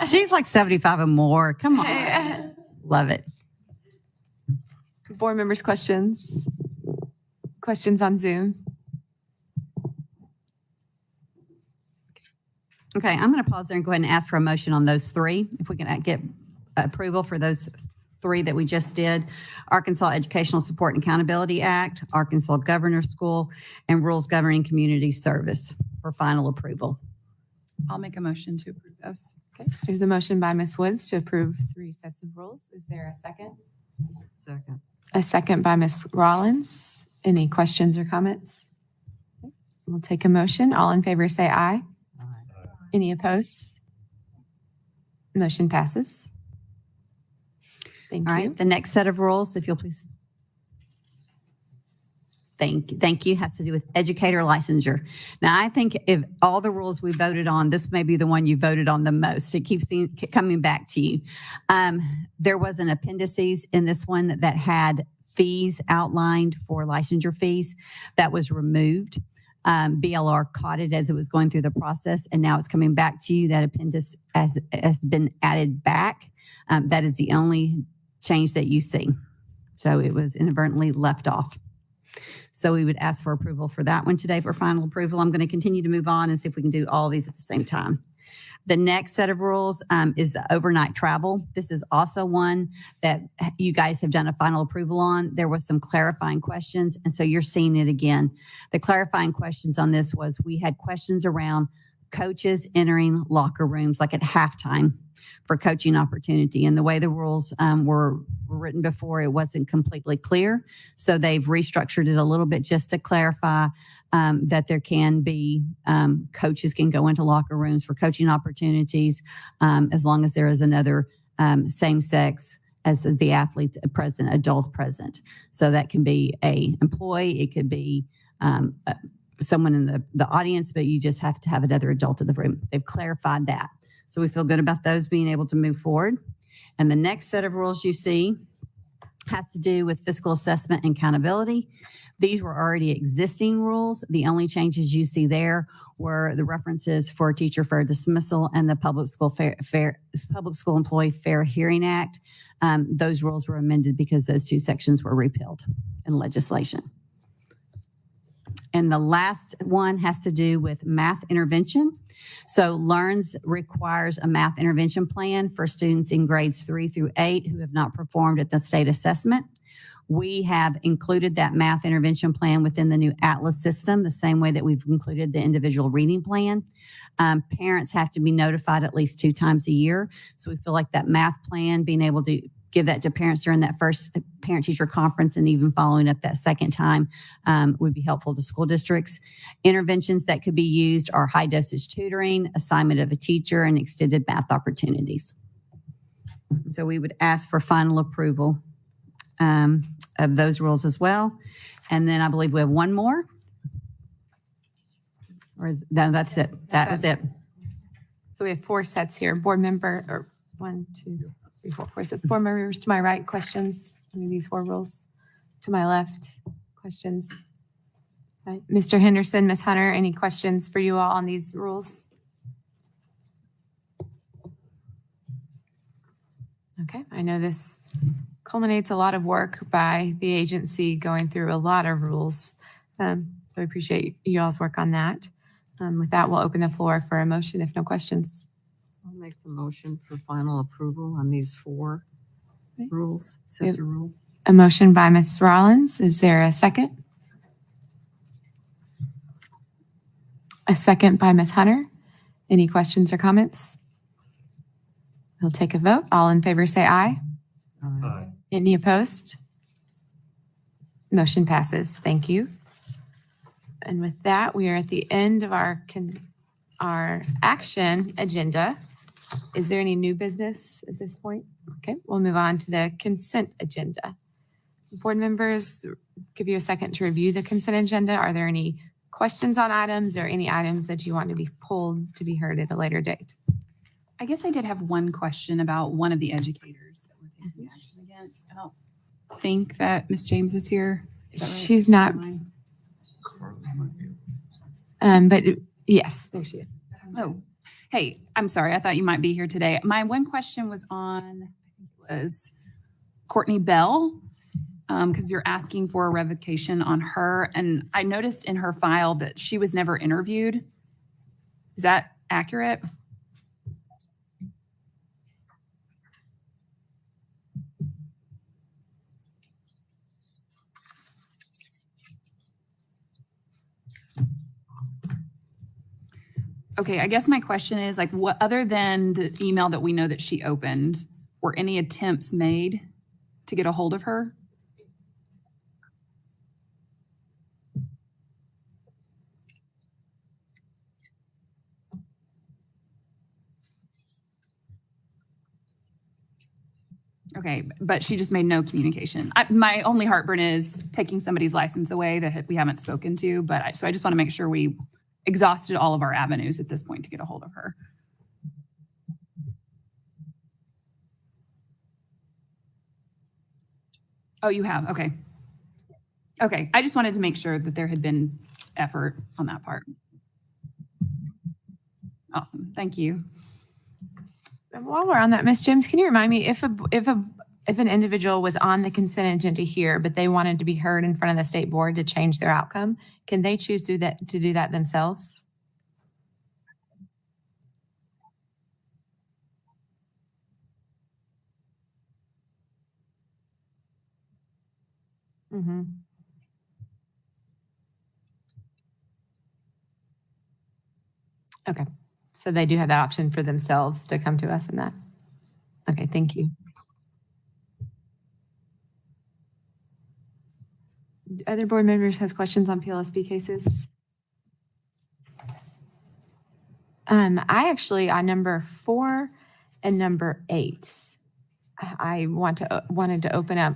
She's like 75 and more. Come on. Love it. Board members, questions? Questions on Zoom? Okay, I'm going to pause there and go ahead and ask for a motion on those 3. If we can get approval for those 3 that we just did: Arkansas Educational Support and Accountability Act, Arkansas Governor School, and Rules Governing Community Service for final approval. I'll make a motion to approve those. Okay. There's a motion by Ms. Woods to approve 3 sets of rules. Is there a second? Second. A second by Ms. Rollins. Any questions or comments? Okay. We'll take a motion. All in favor say aye. Any opposed? Motion passes. Thank All you. right, the next set of rules, if you'll please. Thank you, has to do with educator licensure. Now, I think if all the rules we voted on, this may be the one you voted on the most. It keeps coming back to you. There was an appendices in this one that had fees outlined for licensure fees that was removed. BLR caught it as it was going through the process, and now it's coming back to you. That appendix has been added back. That is the only change that you see. So it was inadvertently left off. So we would ask for approval for that one today for final approval. I'm going to continue to move on and see if we can do all these at the same time. The next set of rules is the overnight travel. This is also one that you guys have done a final approval on. There was some clarifying questions, and so you're seeing it again. The clarifying questions on this was we had questions around coaches entering locker rooms like at halftime for coaching opportunity. And the way the rules were written before, it wasn't completely clear. So they've restructured it a little bit just to clarify that there can be coaches can go into locker rooms for coaching opportunities as long as there is another same sex as the athletes present, adult present. So that can be a employee, it could be someone in the audience, but you just have to have another adult in the room. They've clarified that. So we feel good about those being able to move forward. And the next set of rules you see has to do with fiscal assessment and accountability. These were already existing rules. The only changes you see there were the references for teacher fair dismissal and the Public School Employee Fair Hearing Act. Those rules were amended because those two sections were repealed in legislation. And the last one has to do with math intervention. So LEARNS requires a math intervention plan for students in grades 3 through 8 who have not performed at the state assessment. We have included that math intervention plan within the new Atlas system, the same way that we've included the individual reading plan. Parents have to be notified at least 2 times a year. So we feel like that math plan, being able to give that to parents during that first parent-teacher conference and even following up that second time would be helpful to school districts. Interventions that could be used are high-dosage tutoring, assignment of a teacher, and extended math opportunities. So we would ask for final approval of those rules as well. And then I believe we have one more. Or is, no, that's it. That was it. So we have 4 sets here. Board member, or 1, 2, 3, 4 sets. Board members to my right, questions? Any of these 4 rules? To my left, questions? Right. Mr. Henderson, Ms. Hunter, any questions for you all on these rules? Okay, I know this culminates a lot of work by the agency going through a lot of rules. So I appreciate you all's work on that. With that, we'll open the floor for a motion if no questions. I'll make the motion for final approval on these 4 rules, sets of rules. A motion by Ms. Rollins. Is there a second? A second by Ms. Hunter. Any questions or comments? We'll take a vote. All in favor say aye. Aye. Any opposed? Motion passes. Thank you. And with that, we are at the end of our action agenda. Is there any new business at this point? Okay, we'll move on to the consent agenda. Board members, give you a second to review the consent agenda. Are there any questions on items or any items that you want to be pulled to be heard at a later date? I guess I did have one question about one of the educators that we're taking action against. I don't think that Ms. James is here. Is that right? She's not. But yes, there she is. Oh, hey, I'm sorry. I thought you might be here today. My one question was on, I think it was Courtney Bell, because you're asking for a revocation on her. And I noticed in her file that she was never interviewed. Is that accurate? Okay, I guess my question is like, what other than the email that we know that she opened, were any attempts made to get a hold of her? Okay, but she just made no communication. My only heartburn is taking somebody's license away that we haven't spoken to, so I just want to make sure we exhausted all of our avenues at this point to get a hold of her. Oh, you have? Okay. Okay, I just wanted to make sure that there had been effort on that part. Awesome, thank you. And while we're on that, Ms. James, can you remind me if an individual was on the consent agenda here, but they wanted to be heard in front of the state board to change their outcome, can they choose to do that themselves? Mm-hmm. Okay, so they do have that option for themselves to come to us in that. Okay, thank you. Other board members has questions on PLSB cases? I actually, on number 4 and number 8, I wanted to open up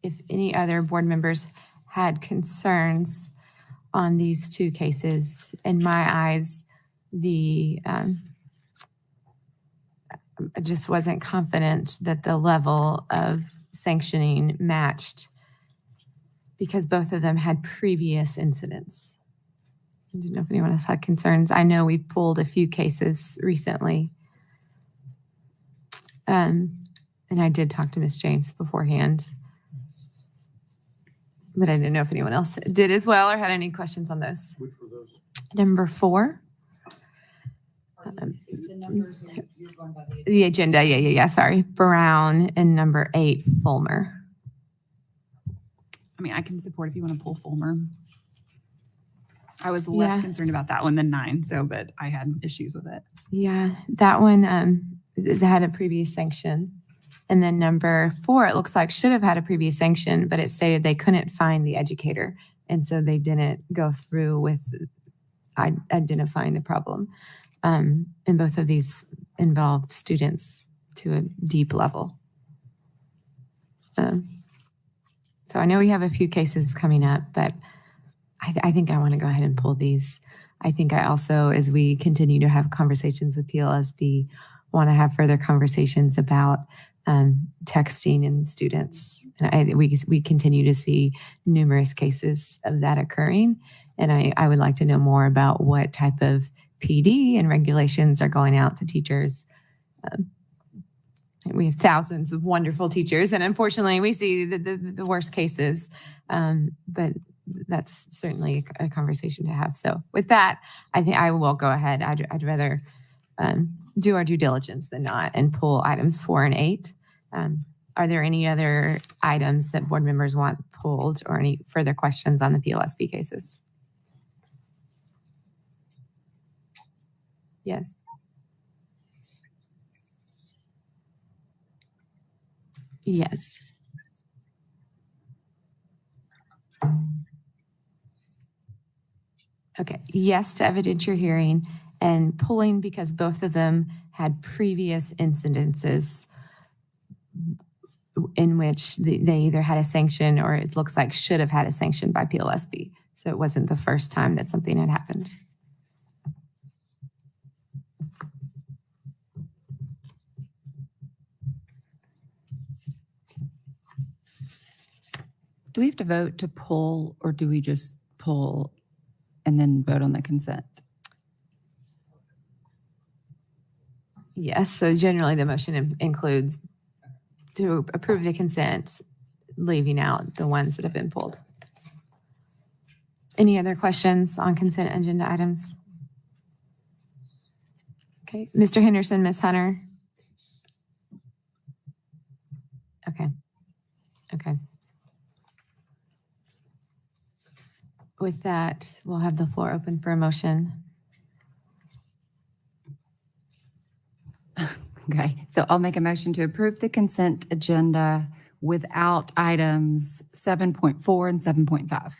if any other board members had concerns on these 2 cases. In my eyes, I just wasn't confident that the level of sanctioning matched because both of them had previous incidents. I didn't know if anyone else had concerns. I know we pulled a few cases recently. And I did talk to Ms. James beforehand, but I didn't know if anyone else did as well or had any questions on those. Which were those? Number 4. The agenda, yeah. Sorry, Brown, and number 8, Fulmer. I mean, I can support if you want to pull Fulmer. I was less Yeah. concerned about that one than 9, but I had issues with it. Yeah, that one that had a previous sanction. And then number 4, it looks like should have had a previous sanction, but it stated they couldn't find the educator. And so they didn't go through with identifying the problem. And both of these involve students to a deep level. So I know we have a few cases coming up, but I think I want to go ahead and pull these. I think I also, as we continue to have conversations with PLSB, want to have further conversations about texting and students. And we continue to see numerous cases of that occurring. And I would like to know more about what type of PD and regulations are going out to teachers. We have thousands of wonderful teachers, and unfortunately, we see the worst cases. But that's certainly a conversation to have. So with that, I think I will go ahead. I'd rather do our due diligence than not and pull items 4 and 8. Are there any other items that board members want pulled or any further questions on the PLSB cases? Yes. Yes. Okay. Yes to evidentiary hearing and pulling because both of them had previous incidences in which they either had a sanction or it looks like should have had a sanction by PLSB. So it wasn't the first time that something had happened. Do we have to vote to pull, or do we just pull and then vote on the consent? Yes. So generally the motion includes to approve the consent, leaving out the ones that have been pulled. Any other questions on consent agenda items? Okay. Mr. Henderson, Ms. Hunter. Okay. Okay. With that, we'll have the floor open for a motion. Okay, so I'll make a motion to approve the consent agenda without items 7.4 and 7.5.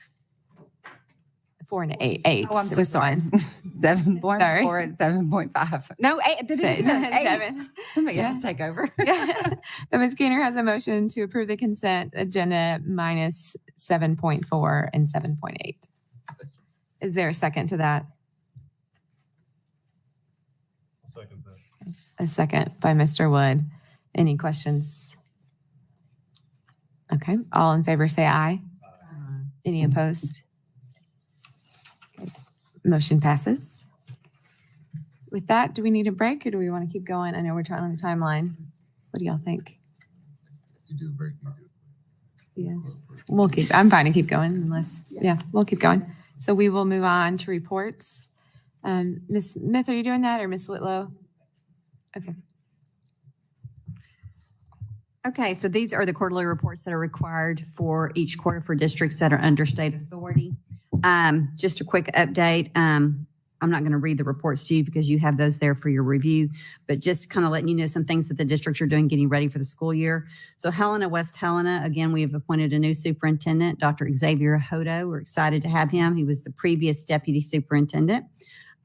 4 and 8. Oh, I'm so sorry. 7.4 and 7.5. No, 8. Did it? 8. Somebody Yeah. else take over. Yeah. But Ms. Keener has a motion to approve the consent agenda minus 7.4 and 7.8. Is there a second to that? I'll second that. A second by Mr. Wood. Any questions? Okay, all in favor say aye. Any opposed? Okay. Motion passes. With that, do we need a break or do we want to keep going? I know we're trying on a timeline. What do y'all think? You do a break. Yeah, I'm fine to keep going unless, yeah, we'll keep going. So we will move on to reports. Ms. Smith, are you doing that or Ms. Whitlow? Okay. Okay, so these are the quarterly reports that are required for each quarter for districts that are under state authority. Just a quick update. I'm not going to read the reports to you because you have those there for your review, but just kind of letting you know some things that the districts are doing getting ready for the school year. So Helena, West Helena, again, we have appointed a new superintendent, Dr. Xavier Hodo. We're excited to have him. He was the previous deputy superintendent.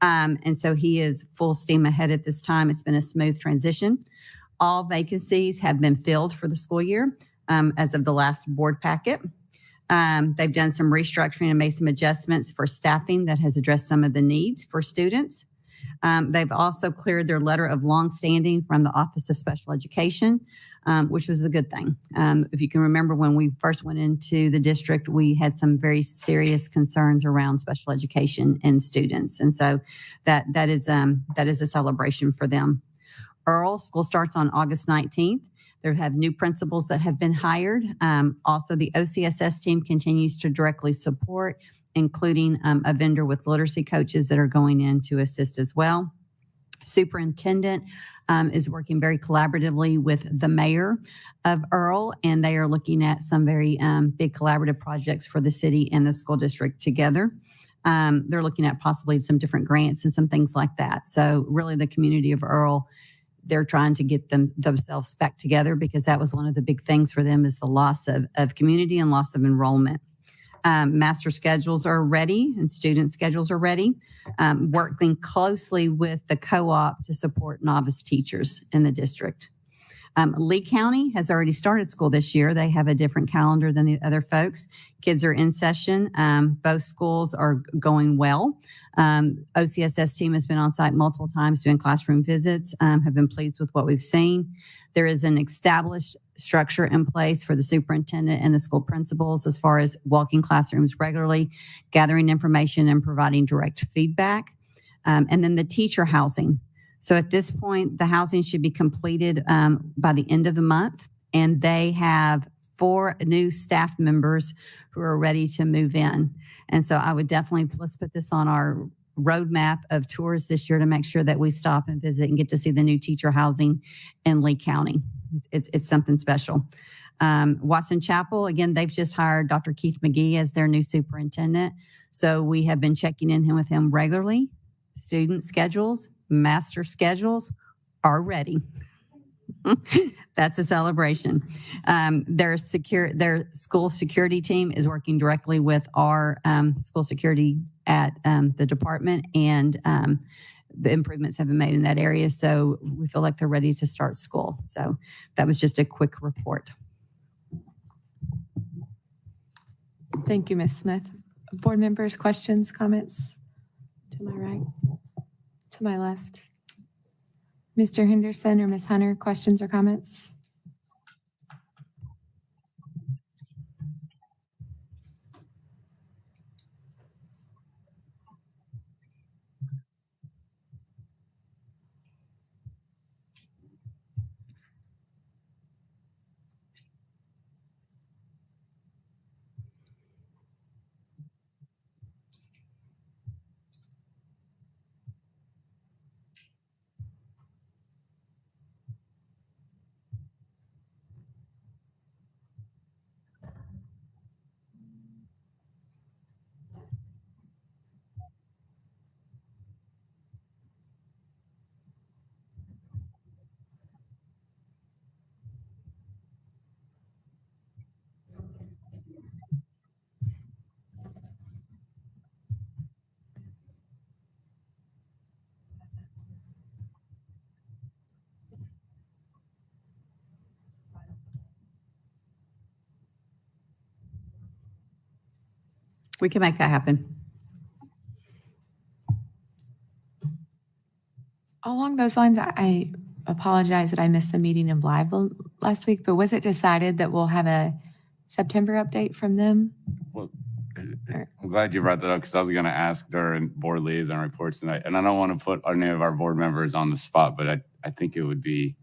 And so he is full steam ahead at this time. It's been a smooth transition. All vacancies have been filled for the school year as of the last board packet. They've done some restructuring and made some adjustments for staffing that has addressed some of the needs for students. They've also cleared their letter of longstanding from the Office of Special Education, which was a good thing. If you can remember when we first went into the district, we had some very serious concerns around special education and students. And so that is a celebration for them. Earl, school starts on August 19th. They have new principals that have been hired. Also, the OCSS team continues to directly support, including a vendor with literacy coaches that are going in to assist as well. Superintendent is working very collaboratively with the mayor of Earl, and they are looking at some very big collaborative projects for the city and the school district together. They're looking at possibly some different grants and some things like that. So really the community of Earl, they're trying to get themselves back together because that was one of the big things for them is the loss of community and loss of enrollment. Master schedules are ready and student schedules are ready, working closely with the co-op to support novice teachers in the district. Lee County has already started school this year. They have a different calendar than the other folks. Kids are in session. Both schools are going well. OCSS team has been on site multiple times doing classroom visits, have been pleased with what we've seen. There is an established structure in place for the superintendent and the school principals as far as walking classrooms regularly, gathering information and providing direct feedback. And then the teacher housing. So at this point, the housing should be completed by the end of the month, and they have 4 new staff members who are ready to move in. And so I would definitely, let's put this on our roadmap of tours this year to make sure that we stop and visit and get to see the new teacher housing in Lee County. It's something special. Watson Chapel, again, they've just hired Dr. Keith McGee as their new superintendent. So we have been checking in with him regularly. Student schedules, master schedules are ready. That's a celebration. Their school security team is working directly with our school security at the department, and the improvements have been made in that area. So we feel like they're ready to start school. So that was just a quick report. Thank you, Ms. Smith. Board members, questions, comments? To my right, to my left. Mr. Henderson or Ms. Hunter, questions or comments? We can make that happen. Along those lines, I apologize that I missed the meeting in Blytheville last week, but was it decided that we'll have a September update from them? Well, I'm glad you brought that up because I was going to ask during board liaison reports tonight, and I don't want to put any of our board members on the spot, but I think it would be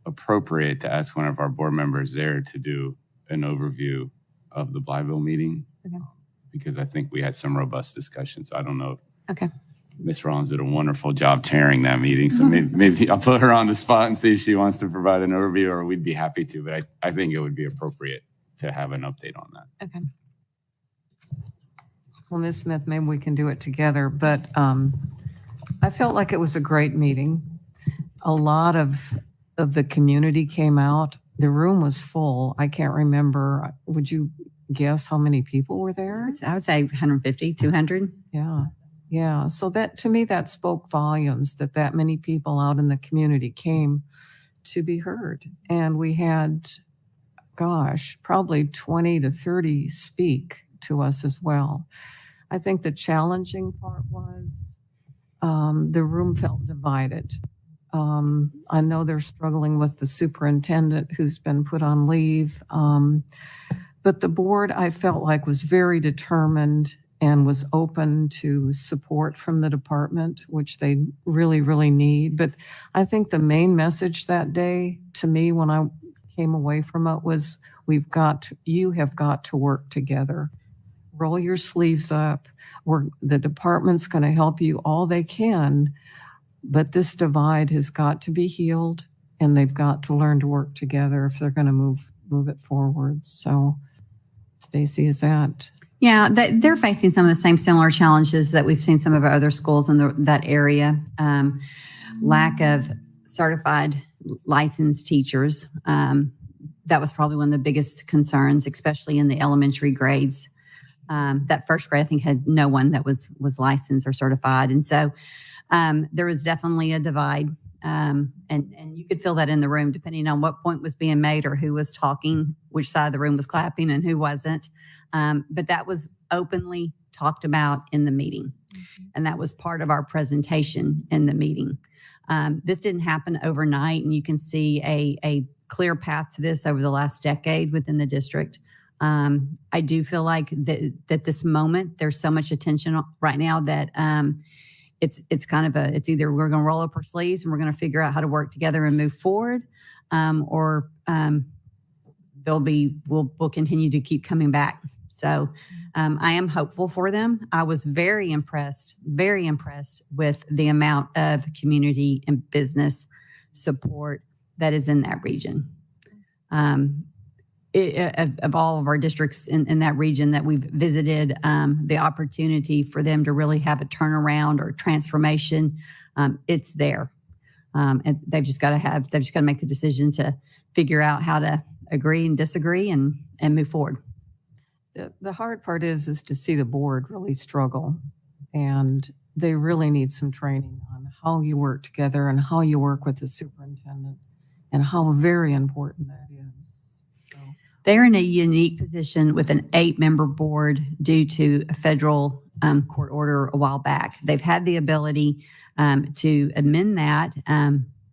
appropriate to ask one of our board members there to do an overview of the Blytheville meeting. Okay. Because I think we had some robust discussions. I don't know if Okay. Ms. Rollins did a wonderful job chairing that meeting. So maybe I'll put her on the spot and see if she wants to provide an overview, or we'd be happy to. But I think it would be appropriate to have an update on that. Okay. Well, Ms. Smith, maybe we can do it together, but I felt like it was a great meeting. A lot of the community came out. The room was full. I can't remember. Would you guess how many people were there? I would say 150, 200. Yeah. Yeah. So that, to me, that spoke volumes that many people out in the community came to be heard. And we had, gosh, probably 20 to 30 speak to us as well. I think the challenging part was the room felt divided. I know they're struggling with the superintendent who's been put on leave. But the board, I felt like, was very determined and was open to support from the department, which they really, really need. But I think the main message that day to me when I came away from it was you have got to work together. Roll your sleeves up. The department's going to help you all they can, but this divide has got to be healed, and they've got to learn to work together if they're going to move it forward. So, Stacy, is that? Yeah, they're facing some of the same similar challenges that we've seen some of our other schools in that area. Lack of certified licensed teachers. That was probably one of the biggest concerns, especially in the elementary grades. That first grade, I think, had no one that was licensed or certified. And so there was definitely a divide. And you could feel that in the room, depending on what point was being made or who was talking, which side of the room was clapping and who wasn't. But that was openly talked about in the meeting. And that was part of our presentation in the meeting. This didn't happen overnight, and you can see a clear path to this over the last decade within the district. I do feel like that this moment, there's so much attention right now that it's kind of it's either we're going to roll up our sleeves and we're going to figure out how to work together and move forward, or we'll continue to keep coming back. So I am hopeful for them. I was very impressed with the amount of community and business support that is in that region. Of all of our districts in that region that we've visited, the opportunity for them to really have a turnaround or transformation, it's there. And they've just got to make the decision to figure out how to agree and disagree and move forward. The hard part is to see the board really struggle, and they really need some training on how you work together and how you work with the superintendent and how very important that is. So they're in a unique position with an 8-member board due to a federal court order a while back. They've had the ability to amend that,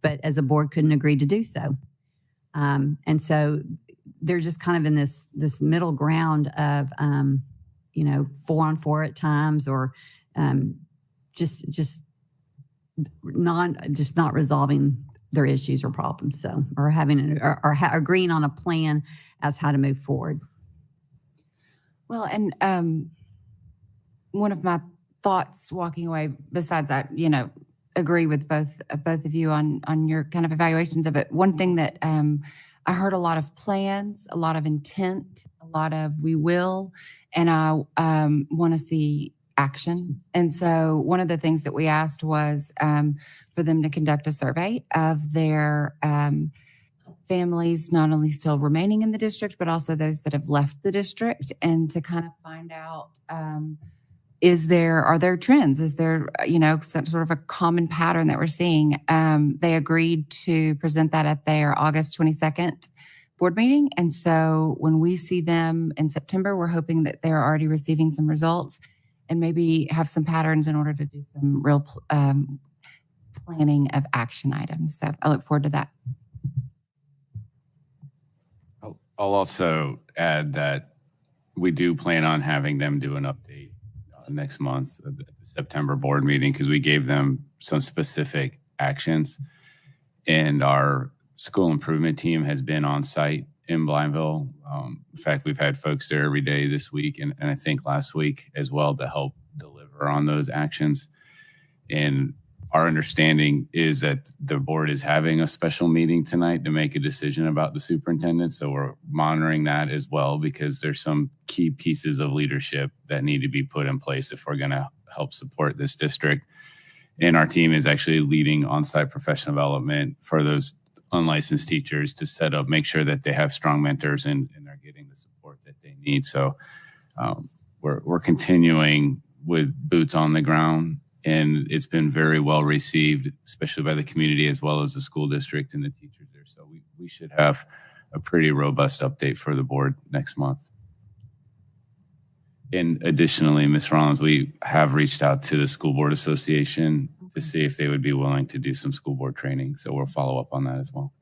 but as a board couldn't agree to do so. And so they're just kind of in this middle ground of, 4-on-4 at times, or just not resolving their issues or problems. So, or agreeing on a plan as how to move forward. Well, and one of my thoughts walking away, besides that, agree with both of you on your kind of evaluations of it. One thing that I heard a lot of plans, a lot of intent, a lot of we will, and I want to see action. And so one of the things that we asked was for them to conduct a survey of their families, not only still remaining in the district, but also those that have left the district, and to kind of find out, are there trends? Is there, some sort of a common pattern that we're seeing? They agreed to present that at their August 22nd board meeting. And so when we see them in September, we're hoping that they're already receiving some results and maybe have some patterns in order to do some real planning of action items. So I look forward to that. I'll also add that we do plan on having them do an update next month at the September board meeting, because we gave them some specific actions. And our school improvement team has been on site in Blineville. In fact, we've had folks there every day this week and I think last week as well to help deliver on those actions. And our understanding is that the board is having a special meeting tonight to make a decision about the superintendent. So we're monitoring that as well, because there's some key pieces of leadership that need to be put in place if we're going to help support this district. And our team is actually leading on-site professional development for those unlicensed teachers to set up, make sure that they have strong mentors and they're getting the support that they need. So we're continuing with boots on the ground. And it's been very well received, especially by the community as well as the school district and the teachers there. So we should have a pretty robust update for the board next month. And additionally, Ms. Rollins, we have reached out to the School Board Association to see if they would be willing to do some school board training. So we'll follow up on that as well.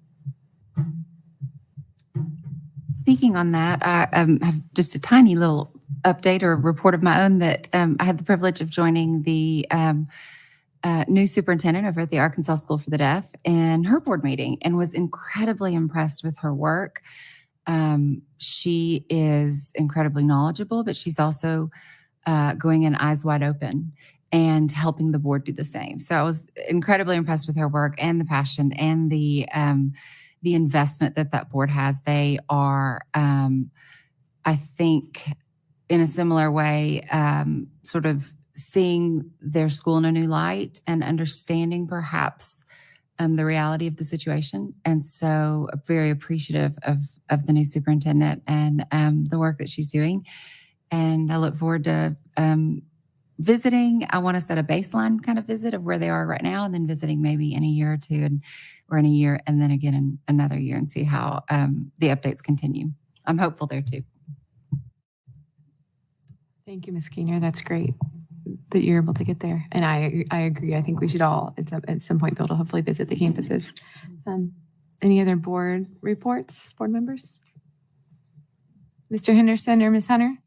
Speaking on that, I have just a tiny little update or report of my own that I had the privilege of joining the new superintendent over at the Arkansas School for the Deaf and her board meeting, and was incredibly impressed with her work. She is incredibly knowledgeable, but she's also going in eyes wide open and helping the board do the same. So I was incredibly impressed with her work and the passion and the investment that board has. They are, I think, in a similar way, sort of seeing their school in a new light and understanding perhaps the reality of the situation. And so I'm very appreciative of the new superintendent and the work that she's doing. And I look forward to visiting. I want to set a baseline kind of visit of where they are right now, and then visiting maybe in a year or two, or in a year, and then again in another year, and see how the updates continue. I'm hopeful there too. Thank you, Ms. Keener. That's great that you're able to get there. And I agree. I think we should all at some point be able to hopefully visit the campuses. Any other board reports, board members? Mr. Henderson or Ms. Hunter?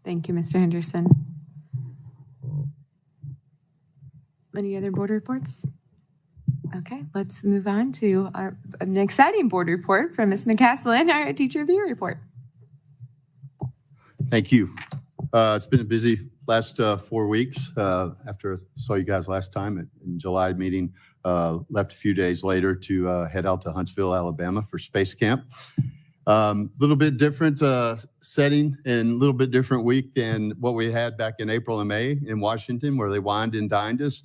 Thank you, Mr. Henderson. Any other board reports? Okay, let's move on to an exciting board report from Ms. McCaslin, our teacher of the year report. Thank you. It's been a busy last 4 weeks. After I saw you guys last time in July meeting, left a few days later to head out to Huntsville, Alabama for Space Camp. Little bit different setting and a little bit different week than what we had back in April and May in Washington, where they wined and dined us.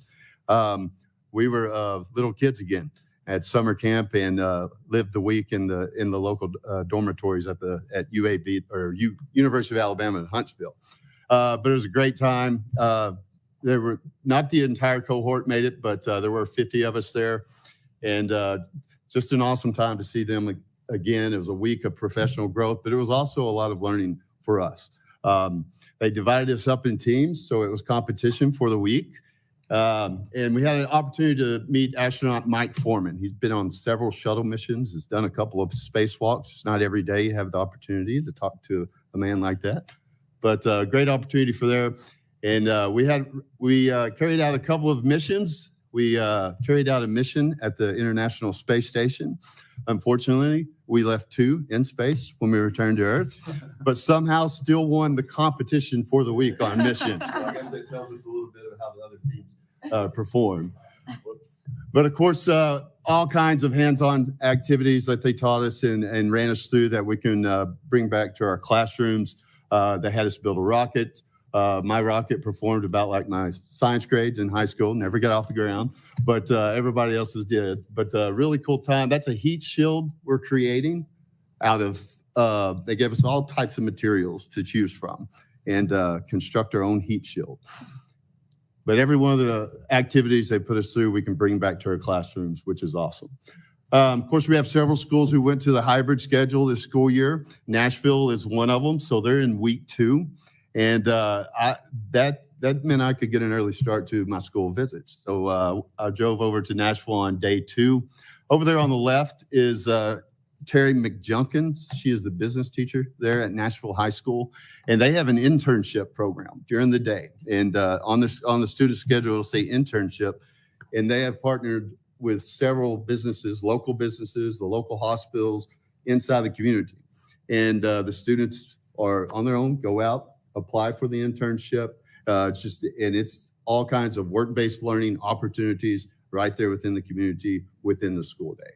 We were little kids again at summer camp and lived the week in the local dormitories at UAB or University of Alabama in Huntsville. But it was a great time. There were not the entire cohort made it, but there were 50 of us there, and just an awesome time to see them again. It was a week of professional growth, but it was also a lot of learning for us. They divided us up in teams, so it was competition for the week. And we had an opportunity to meet astronaut Mike Foreman. He's been on several shuttle missions. He's done a couple of spacewalks. It's not every day you have the opportunity to talk to a man like that, but great opportunity for there. And we carried out a couple of missions. We carried out a mission at the International Space Station. Unfortunately, we left 2 in space when we returned to Earth, but somehow still won the competition for the week on missions. So I guess that tells us a little bit of how the other teams performed. But of course, all kinds of hands-on activities that they taught us and ran us through that we can bring back to our classrooms. They had us build a rocket. My rocket performed about like my science grades in high school, never got off the ground, but everybody else's did. But really cool time. That's a heat shield we're creating out of, they gave us all types of materials to choose from and construct our own heat shield. But every one of the activities they put us through, we can bring back to our classrooms, which is awesome. Of course, we have several schools who went to the hybrid schedule this school year. Nashville is one of them, so they're in week 2. And that meant I could get an early start to my school visits. So I drove over to Nashville on day 2. Over there on the left is Terry McJunkins. She is the business teacher there at Nashville High School. And they have an internship program during the day. And on the student schedule, it'll say internship. And they have partnered with several businesses, local businesses, the local hospitals inside the community. And the students are on their own, go out, apply for the internship. It's all kinds of work-based learning opportunities right there within the community, within the school day.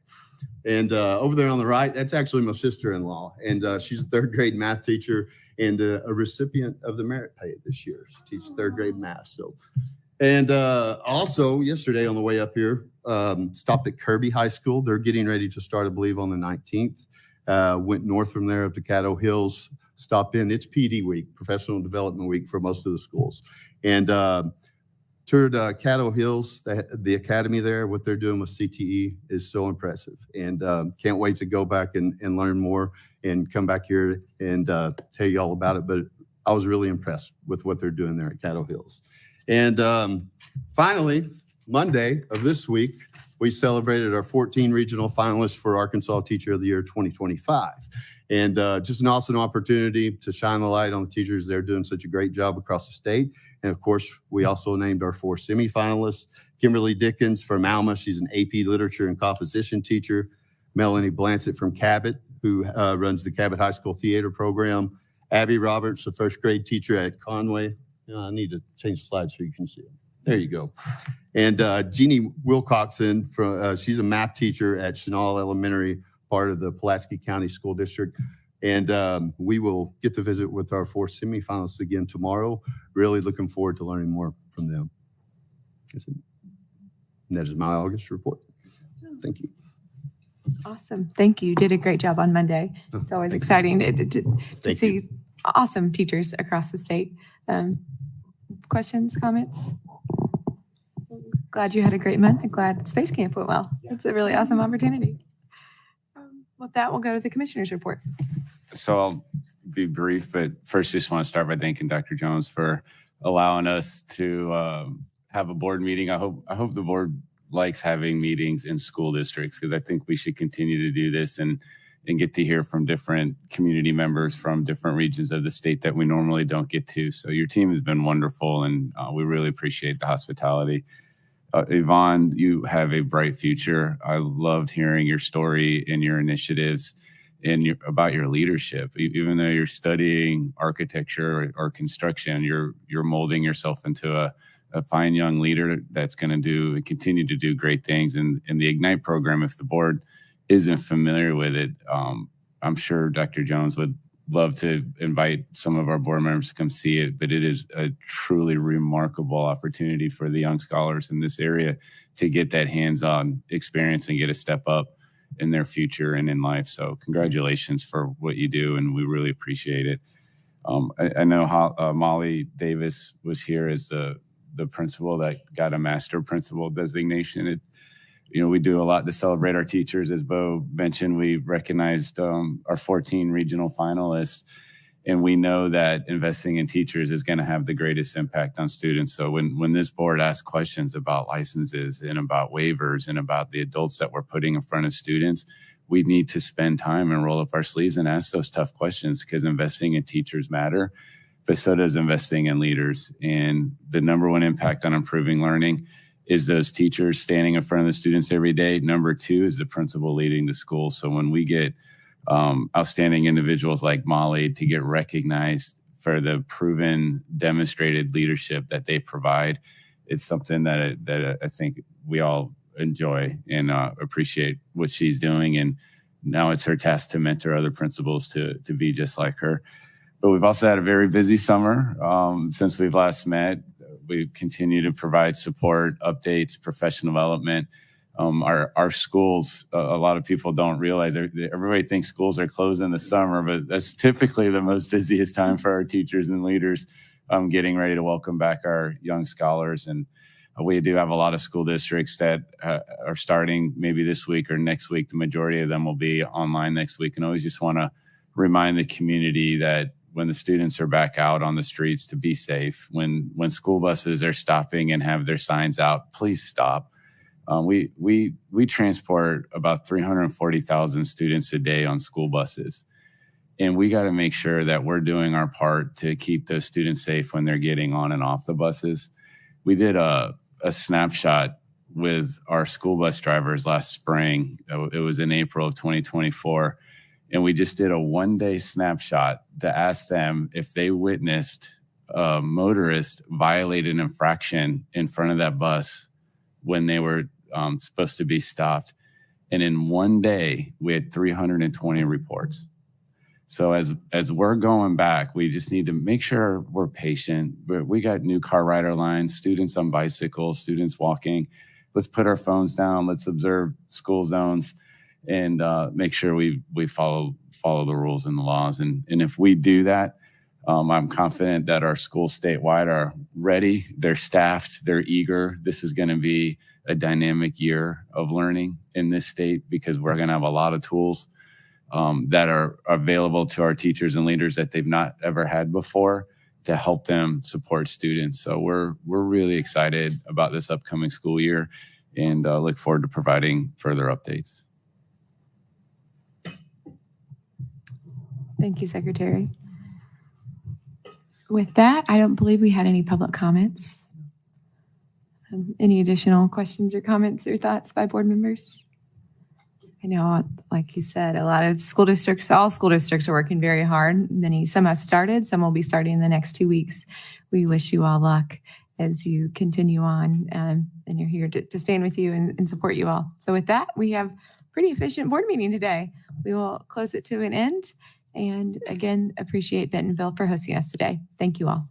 And over there on the right, that's actually my sister-in-law. And she's a 3rd grade math teacher and a recipient of the merit pay this year. She teaches 3rd grade math. So, and also yesterday on the way up here, stopped at Kirby High School. They're getting ready to start, I believe, on the 19th. Went north from there up to Caddo Hills, stopped in. It's PD week, professional development week for most of the schools. And toured Caddo Hills, the academy there. What they're doing with CTE is so impressive. And can't wait to go back and learn more and come back here and tell you all about it. But I was really impressed with what they're doing there at Caddo Hills. And finally, Monday of this week, we celebrated our 14 regional finalists for Arkansas Teacher of the Year 2025. And just an awesome opportunity to shine the light on the teachers. They're doing such a great job across the state. And of course, we also named our 4 semifinalists. Kimberly Dickens from Alma, she's an AP Literature and Composition teacher. Melanie Blancett from Cabot, who runs the Cabot High School Theater program. Abby Roberts, a 1st grade teacher at Conway. I need to change the slide so you can see it. There you go. And Jeannie Wilcoxon, she's a math teacher at Chenal Elementary, part of the Pulaski County School District. And we will get to visit with our 4 semifinalists again tomorrow. Really looking forward to learning more from them. And that is my August report. Thank you. Awesome. Thank you. You did a great job on Monday. It's always exciting to see awesome teachers across the state. Questions, comments? Glad you had a great month and glad Space Camp went well. It's a really awesome opportunity. With that, we'll go to the commissioner's report. So I'll be brief, but first just want to start by thanking Dr. Jones for allowing us to have a board meeting. I hope the board likes having meetings in school districts, because I think we should continue to do this and get to hear from different community members from different regions of the state that we normally don't get to. So your team has been wonderful, and we really appreciate the hospitality. Yvonne, you have a bright future. I loved hearing your story and your initiatives and about your leadership. Even though you're studying architecture or construction, you're molding yourself into a fine young leader that's going to continue to do great things. And the Ignite program, if the board isn't familiar with it, I'm sure Dr. Jones would love to invite some of our board members to come see it, but it is a truly remarkable opportunity for the young scholars in this area to get that hands-on experience and get a step up in their future and in life. So congratulations for what you do, and we really appreciate it. I know how Molly Davis was here as the principal that got a master principal designation. We do a lot to celebrate our teachers. As Bo mentioned, we recognized our 14 regional finalists, and we know that investing in teachers is going to have the greatest impact on students. So when this board asks questions about licenses and about waivers and about the adults that we're putting in front of students, we need to spend time and roll up our sleeves and ask those tough questions, because investing in teachers matter, but so does investing in leaders. And the number one impact on improving learning is those teachers standing in front of the students every day. Number two is the principal leading the school. So when we get outstanding individuals like Molly to get recognized for the proven, demonstrated leadership that they provide, it's something that I think we all enjoy and appreciate what she's doing. And now it's her task to mentor other principals to be just like her. But we've also had a very busy summer since we've last met. We continue to provide support, updates, professional development. Our schools, a lot of people don't realize, everybody thinks schools are closed in the summer, but that's typically the most busiest time for our teachers and leaders, getting ready to welcome back our young scholars. And we do have a lot of school districts that are starting maybe this week or next week. The majority of them will be online next week. And I always just want to remind the community that when the students are back out on the streets, to be safe. When school buses are stopping and have their signs out, please stop. We transport about 340,000 students a day on school buses. And we got to make sure that we're doing our part to keep those students safe when they're getting on and off the buses. We did a snapshot with our school bus drivers last spring. It was in April of 2024. And we just did a one-day snapshot to ask them if they witnessed a motorist violate an infraction in front of that bus when they were supposed to be stopped. And in one day, we had 320 reports. So as we're going back, we just need to make sure we're patient. We got new car rider lines, students on bicycles, students walking. Let's put our phones down. Let's observe school zones and make sure we follow the rules and the laws. And if we do that, I'm confident that our schools statewide are ready. They're staffed. They're eager. This is going to be a dynamic year of learning in this state because we're going to have a lot of tools that are available to our teachers and leaders that they've not ever had before to help them support students. So we're really excited about this upcoming school year and look forward to providing further updates. Thank you, Secretary. With that, I don't believe we had any public comments. Any additional questions or comments or thoughts by board members? I know, like you said, a lot of school districts, all school districts are working very hard. Some have started, some will be starting in the next 2 weeks. We wish you all luck as you continue on, and you're here to stand with you and support you all. So with that, we have a pretty efficient board meeting today. We will close it to an end. And again, appreciate Bentonville for hosting us today. Thank you all.